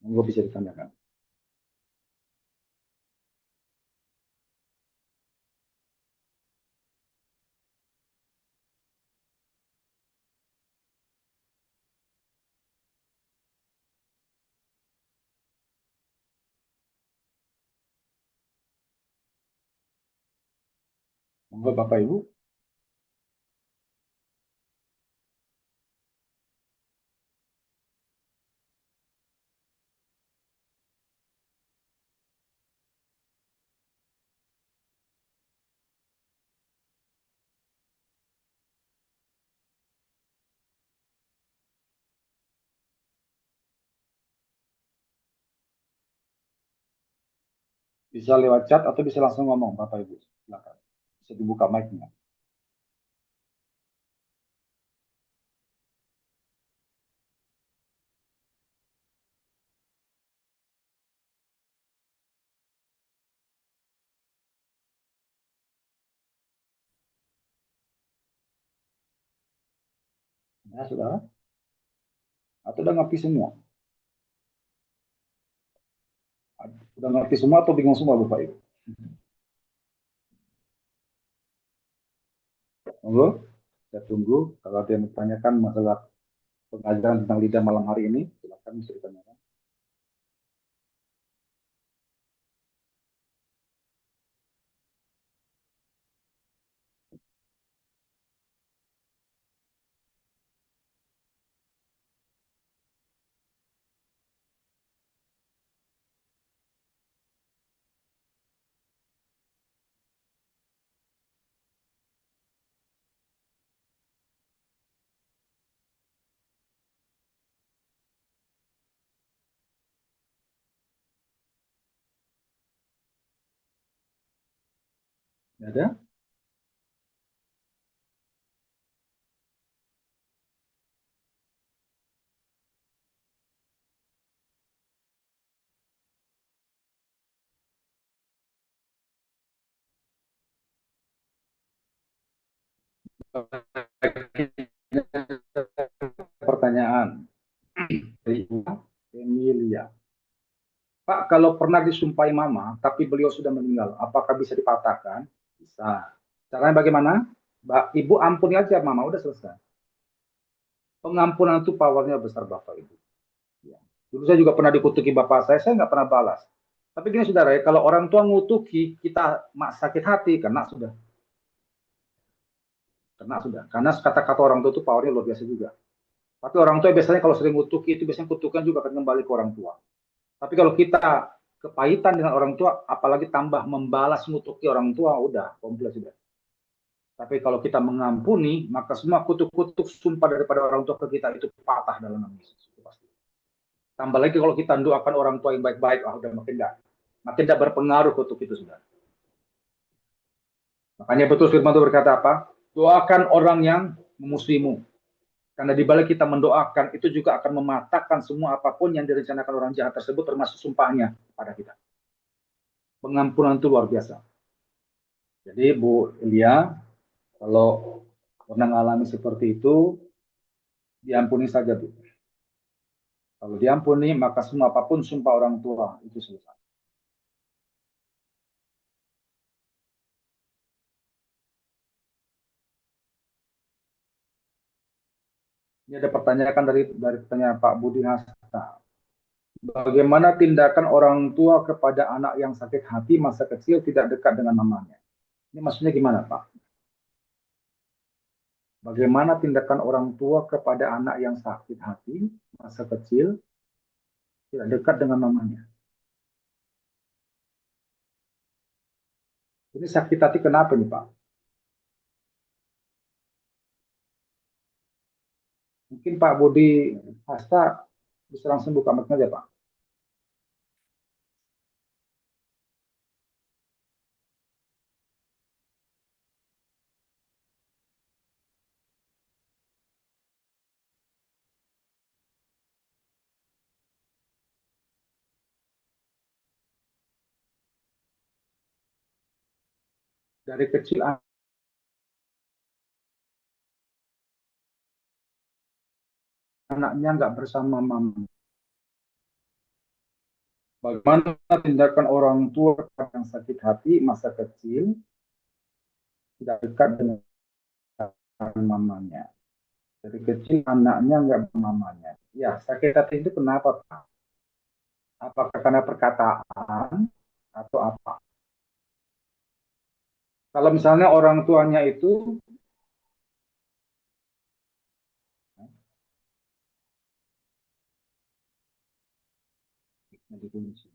monggo bisa ditanyakan. Monggo Bapak Ibu. Bisa lewat chat atau bisa langsung ngomong Bapak Ibu. Silakan. Bisa dibuka mic-nya. Ya, sudah. Atau udah ngerti semua? Udah ngerti semua atau bingung semua Bapak Ibu? Monggo, saya tunggu. Kalau ada yang bertanyakan masalah pengajaran tentang lidah malam hari ini, silakan bisa ditanyakan. Ada? Pertanyaan dari Ibu Emilia. Pak, kalau pernah disumpahi mama, tapi beliau sudah meninggal, apakah bisa dipatahkan? Bisa. Caranya bagaimana? Mbak, Ibu ampuni aja mama, udah selesai. Pengampunan itu powernya besar Bapak Ibu. Ya. Dulu saya juga pernah dikutuki bapak saya nggak pernah balas. Tapi gini saudara ya, kalau orang tua ngutuki, kita sakit hati, kena sudah. Karena kata-kata orang tua itu powernya luar biasa juga. Tapi orang tua biasanya kalau sering ngutuki, itu biasanya kutukan juga akan kembali ke orang tua. Tapi kalau kita kepahitan dengan orang tua, apalagi tambah membalas ngutuki orang tua, udah kompleks sudah. Tapi kalau kita mengampuni, maka semua kutuk-kutuk sumpah daripada orang tua ke kita itu patah dalam nama Yesus. Itu pasti. Tambah lagi kalau kita doakan orang tua yang baik-baik, udah makin tidak berpengaruh kutuk itu sudah. Makanya betul firman itu berkata apa? Doakan orang yang memusuhimu. Karena di balik kita mendoakan, itu juga akan mematahkan semua apapun yang direncanakan orang jahat tersebut, termasuk sumpahnya pada kita. Pengampunan itu luar biasa. Jadi Bu Elia, kalau pernah mengalami seperti itu, diampuni saja Bu. Kalau diampuni, maka semua apapun sumpah orang tua itu selesai. Ini ada pertanyaan dari pertanyaan Pak Budi Hasta. Bagaimana tindakan orang tua kepada anak yang sakit hati masa kecil tidak dekat dengan mamanya? Ini maksudnya gimana Pak? Bagaimana tindakan orang tua kepada anak yang sakit hati masa kecil tidak dekat dengan mamanya? Ini sakit hati kenapa nih Pak? Mungkin Pak Budi Hasta bisa langsung buka mic aja Pak. Dari kecil anaknya nggak bersama mama. Bagaimana tindakan orang tua yang sakit hati masa kecil tidak dekat dengan mamanya? Dari kecil anaknya nggak mamanya. Ya, sakit hati itu kenapa Pak? Apakah karena perkataan atau apa? Kalau misalnya orang tuanya itu dikunci.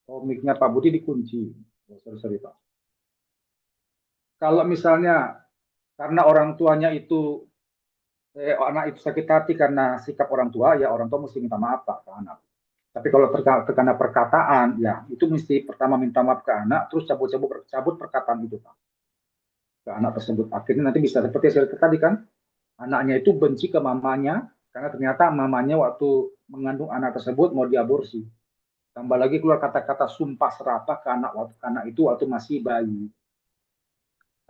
Komiknya Pak Budi dikunci. Oh, sorry, sorry, Pak. Kalau misalnya karena orang tuanya itu anak itu sakit hati karena sikap orang tua, ya orang tua mesti minta maaf Pak ke anak. Tapi kalau karena perkataan, ya itu mesti pertama minta maaf ke anak, terus cabut perkataan itu Pak ke anak tersebut. Akhirnya nanti bisa seperti yang saya katakan tadi kan, anaknya itu benci ke mamanya karena ternyata mamanya waktu mengandung anak tersebut mau diaborsi. Tambah lagi keluar kata-kata sumpah serapah ke anak itu waktu masih bayi.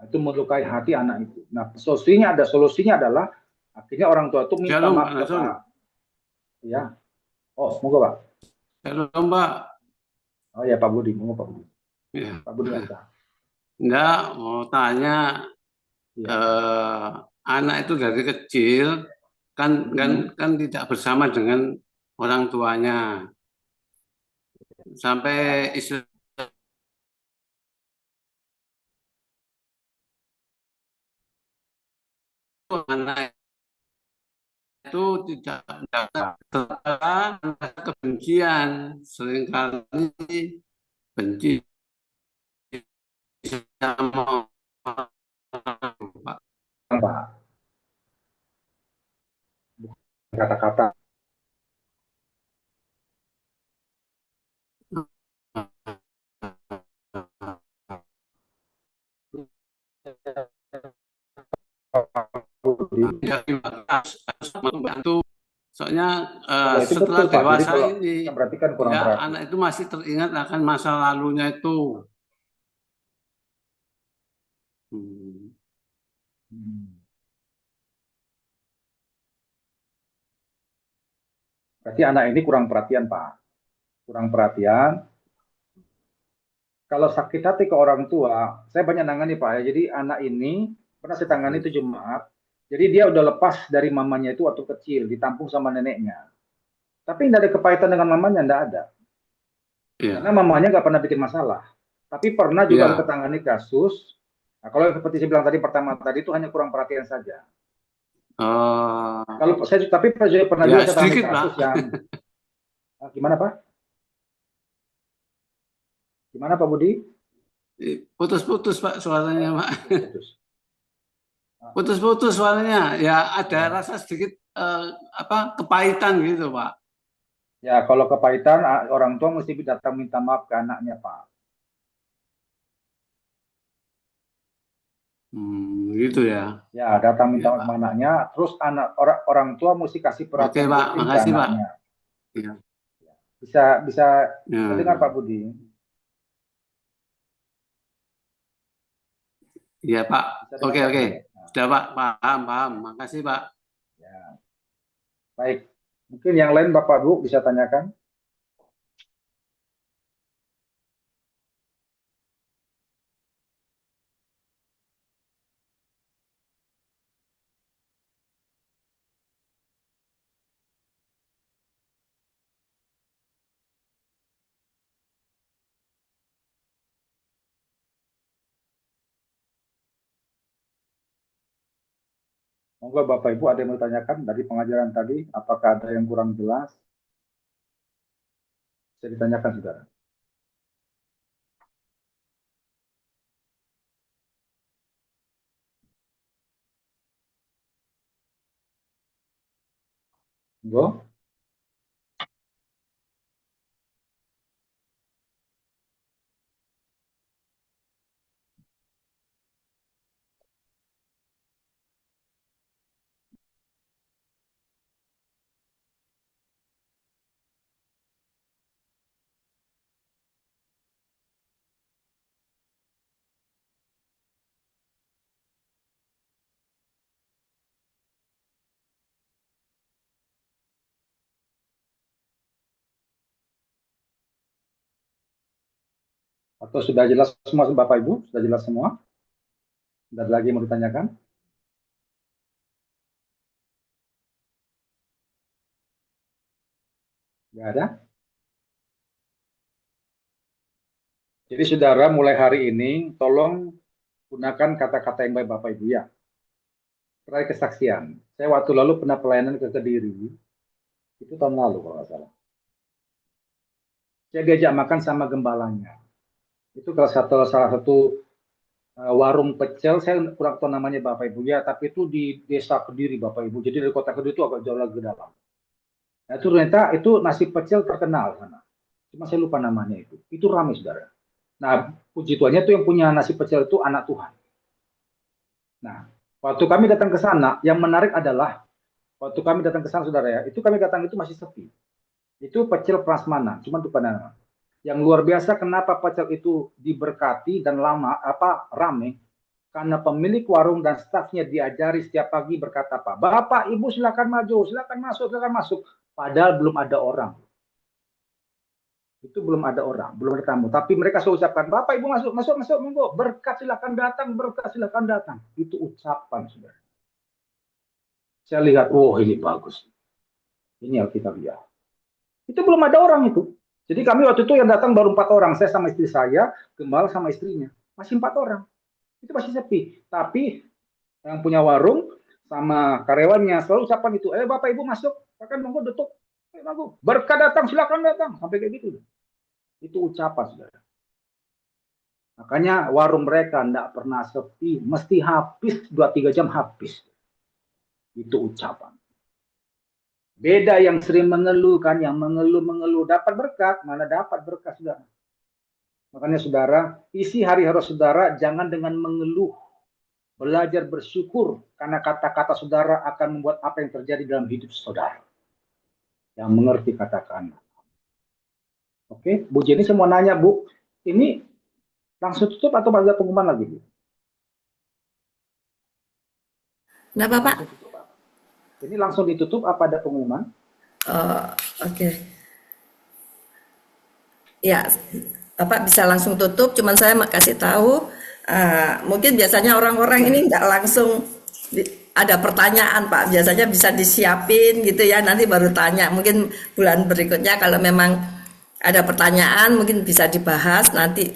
Nah, itu melukai hati anak itu. Nah, solusinya adalah akhirnya orang tua itu minta Shalom Pak maaf ke Nason. Pak, ya. Oh, semoga Pak. Shalom Pak. Oh ya Pak Budi, semoga Pak Budi. Ya. Pak Budi apa? Enggak, mau tanya, Iya. anak itu dari kecil kan kan Hmm. kan tidak bersama dengan orang tuanya sampai istilah anak itu tidak tertekan kebencian, seringkali benci sama orang, Pak. Pak, kata-kata. Pak Budi. Ya, harus membantu. Soalnya Kalau itu setelah betul Pak. Jadi dewasa kalau ini, kita berarti kan kurang ya perhatian. anak itu masih teringat akan masa lalunya itu. Hmm. Hmm. Berarti anak ini kurang perhatian Pak. Kurang perhatian. Kalau sakit hati ke orang tua, saya banyak nangani Pak ya. Jadi anak ini pernah saya tangani 7 Maret. Jadi dia udah lepas dari mamanya itu waktu kecil, ditampung sama neneknya. Tapi tidak ada kepahitan dengan mamanya, tidak ada. Karena Ya, mamanya nggak pernah bikin masalah. Tapi pernah juga kita ya. tangani kasus. Nah, kalau seperti saya bilang tadi pertama tadi itu hanya kurang perhatian saja. eh Kalau saya tapi saya pernah ya juga saya tangani sedikit Pak. kasus yang gimana Pak? Gimana Pak Budi? Putus-putus Pak suaranya Oh, Pak. putus-putus. Nah, Putus-putus suaranya. Ya ada ya. rasa sedikit kepahitan gitu Pak. Ya, kalau kepahitan orang tua mesti datang minta maaf ke anaknya Pak. Gitu ya. Ya, datang minta Ya maaf Pak. ke anaknya, terus orang tua mesti kasih Oke perhatian Pak, rutin ke makasih Pak. anaknya. Ya. Bisa bisa bisa dengar Pak Ya, Budi. ya Pak. Bisa dengar Oke, Pak oke. Budi. Nah, Sudah Pak, paham, paham. Makasih Pak. ya, baik. Mungkin yang lain Bapak Bu bisa tanyakan. Monggo Bapak Ibu ada yang mau tanyakan dari pengajaran tadi, apakah ada yang kurang jelas? Bisa ditanyakan saudara. Monggo. Atau sudah jelas semua Bapak Ibu? Sudah jelas semua? Tidak ada lagi yang mau ditanyakan? Tidak ada? Jadi saudara, mulai hari ini tolong gunakan kata-kata yang baik Bapak Ibu ya. Terakhir kesaksian. Saya waktu lalu pernah pelayanan ke Kediri, itu tahun lalu kalau nggak salah. Saya diajak makan sama gembalanya. Itu salah satu warung pecel, saya kurang tahu namanya Bapak Ibu ya, tapi itu di desa Kediri Bapak Ibu. Jadi dari kota Kediri itu agak jauh lagi ke dalam. Nah, itu ternyata itu nasi pecel terkenal sana. Cuma saya lupa namanya itu. Itu ramai saudara. Nah, puji Tuhannya itu yang punya nasi pecel itu anak Tuhan. Nah, waktu kami datang ke sana, yang menarik adalah waktu kami datang ke sana saudara ya, itu kami datang itu masih sepi. Itu pecel prasmanan, cuma itu pandangan. Yang luar biasa kenapa pecel itu diberkati dan rame, karena pemilik warung dan stafnya diajari setiap pagi berkata apa? Bapak, Ibu silakan maju, silakan masuk. Padahal belum ada orang. Itu belum ada orang, belum ada tamu. Tapi mereka selalu ucapkan, Bapak, Ibu masuk, monggo. Berkat silakan datang. Itu ucapan, saudara. Saya lihat, ini bagus. Ini Alkitabiah. Itu belum ada orang itu. Jadi kami waktu itu yang datang baru 4 orang. Saya sama istri saya, gembala sama istrinya. Masih 4 orang. Itu masih sepi. Tapi yang punya warung sama karyawannya selalu ucapan itu. Bapak Ibu masuk. Bahkan monggo tutup. Berkat datang, silakan datang. Sampai kayak gitu. Itu ucapan, saudara. Makanya warung mereka tidak pernah sepi. Mesti habis, 2-3 jam habis. Itu ucapan. Beda yang sering mengeluh kan, yang mengeluh dapat berkat, mana dapat berkat saudara. Makanya saudara, isi hari-hari saudara jangan dengan mengeluh. Belajar bersyukur karena kata-kata saudara akan membuat apa yang terjadi dalam hidup saudara. Yang mengerti katakan. Oke, Bu Jenny saya mau nanya Bu, ini langsung tutup atau ada pengumuman lagi Bu? Kenapa Pak? Ini langsung ditutup apa ada pengumuman? Oke. Ya, Bapak bisa langsung tutup, cuman saya kasih tahu, mungkin biasanya orang-orang ini nggak langsung ada pertanyaan Pak, biasanya bisa disiapin gitu ya, nanti baru tanya. Mungkin bulan berikutnya kalau memang ada pertanyaan mungkin bisa dibahas nanti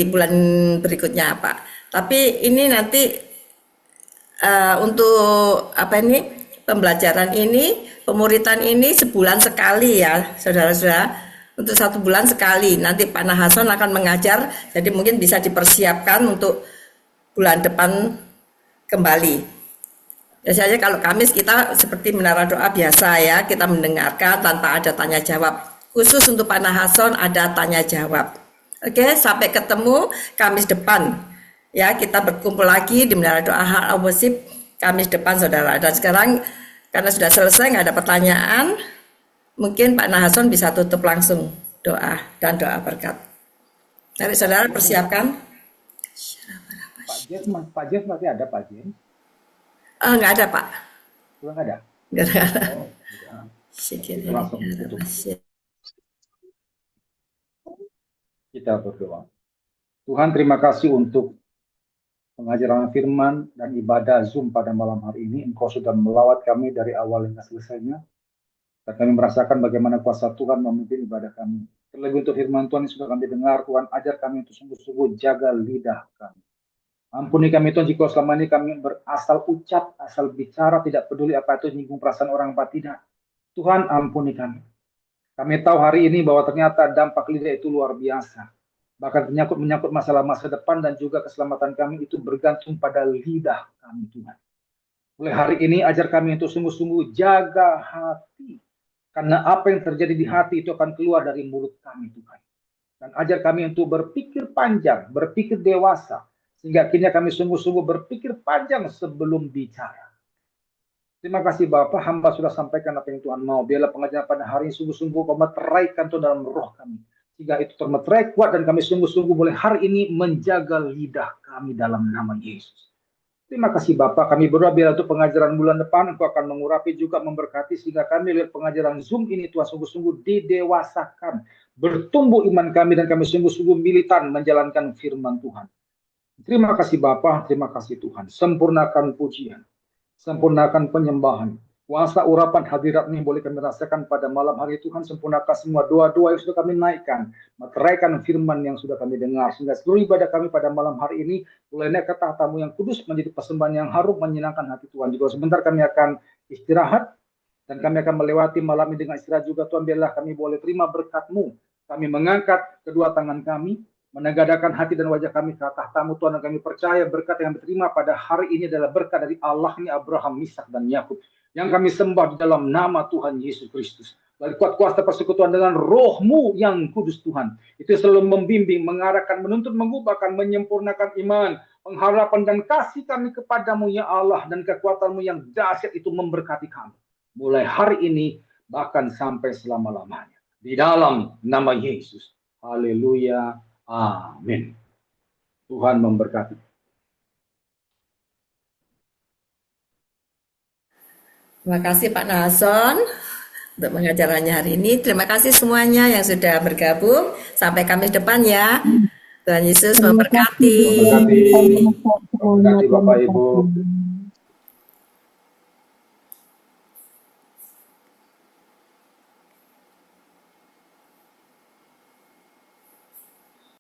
bulan berikutnya Pak. Tapi ini nanti untuk pembelajaran ini, pemuritan ini sebulan sekali ya, saudara-saudara. Untuk 1 bulan sekali. Nanti Pak Nahason akan mengajar, jadi mungkin bisa dipersiapkan untuk bulan depan kembali. Biasanya kalau Kamis kita seperti menara doa biasa ya, kita mendengarkan tanpa ada tanya jawab. Khusus untuk Pak Nahason ada tanya jawab. Oke, sampai ketemu Kamis depan. Ya, kita berkumpul lagi di Menara Doa Heart of Worship Kamis depan saudara. Dan sekarang karena sudah selesai nggak ada pertanyaan, mungkin Pak Nahason bisa tutup langsung doa dan doa berkat. Mari saudara persiapkan. Pak Jen masih ada Pak Jen? Nggak ada Pak. Belum ada? Nggak ada. Langsung tutup. Kita berdoa. Tuhan terima kasih untuk pengajaran firman dan ibadah Zoom pada malam hari ini. Engkau sudah melawat kami dari awal hingga selesainya. Dan kami merasakan bagaimana kuasa Tuhan memimpin ibadah kami. Terlebih untuk firman Tuhan yang sudah kami dengar, Tuhan ajar kami untuk sungguh-sungguh jaga lidah kami. Ampuni kami Tuhan jika selama ini kami berasal ucap, asal bicara, tidak peduli apa itu menyinggung perasaan orang apa tidak. Tuhan ampuni kami. Kami tahu hari ini bahwa ternyata dampak lidah itu luar biasa. Bahkan menyangkut masalah masa depan dan juga keselamatan kami itu bergantung pada lidah kami Tuhan. Mulai hari ini ajar kami untuk sungguh-sungguh jaga hati. Karena apa yang terjadi di hati itu akan keluar dari mulut kami Tuhan. Dan ajar kami untuk berpikir panjang, berpikir dewasa. Sehingga akhirnya kami sungguh-sungguh berpikir panjang sebelum bicara. Terima kasih Bapak, hamba sudah sampaikan apa yang Tuhan mau. Biarlah pengajaran pada hari ini sungguh-sungguh kau meteraikan itu dalam roh kami. Sehingga itu termeterai kuat dan kami sungguh-sungguh mulai hari ini menjaga lidah kami dalam nama Yesus. Terima kasih Bapak, kami berdoa biar untuk pengajaran bulan depan Engkau akan mengurapi juga memberkati sehingga kami lihat pengajaran Zoom ini Tuhan sungguh-sungguh didewasakan. Bertumbuh iman kami dan kami sungguh-sungguh militan menjalankan firman Tuhan. Terima kasih Bapak, terima kasih Tuhan. Sempurnakan pujian, sempurnakan penyembahan. Kuasa urapan hadirat ini boleh kami rasakan pada malam hari. Tuhan, sempurnakan semua doa-doa yang sudah kami naikkan, meteraikan firman yang sudah kami dengar, sehingga seluruh ibadah kami pada malam hari ini boleh naik ke tahta-Mu yang kudus, menjadi persembahan yang harum, menyenangkan hati Tuhan. Juga sebentar kami akan istirahat, dan kami akan melewati malam ini dengan istirahat juga. Tuhan, biarlah kami boleh terima berkat-Mu. Kami mengangkat kedua tangan kami, menegadakan hati dan wajah kami ke tahta-Mu Tuhan, dan kami percaya berkat yang kami terima pada hari ini adalah berkat dari Allahnya Abraham, Ishak dan Yakub, yang kami sembah di dalam nama Tuhan Yesus Kristus. Dari kuat kuasa persekutuan dengan Roh-Mu yang kudus Tuhan, itu selalu membimbing, mengarahkan, menuntun, mengubahkan, menyempurnakan iman, pengharapan dan kasih kami kepadamu ya Allah, dan kekuatan-Mu yang dahsyat itu memberkati kami mulai hari ini bahkan sampai selama-lamanya, di dalam nama Yesus. Haleluya, amin. Tuhan memberkati. Terima kasih Pak Nason untuk pengajarannya hari ini. Terima kasih semuanya yang sudah bergabung. Sampai Kamis depan ya. Tuhan Yesus memberkati. Memberkati Bapak Ibu.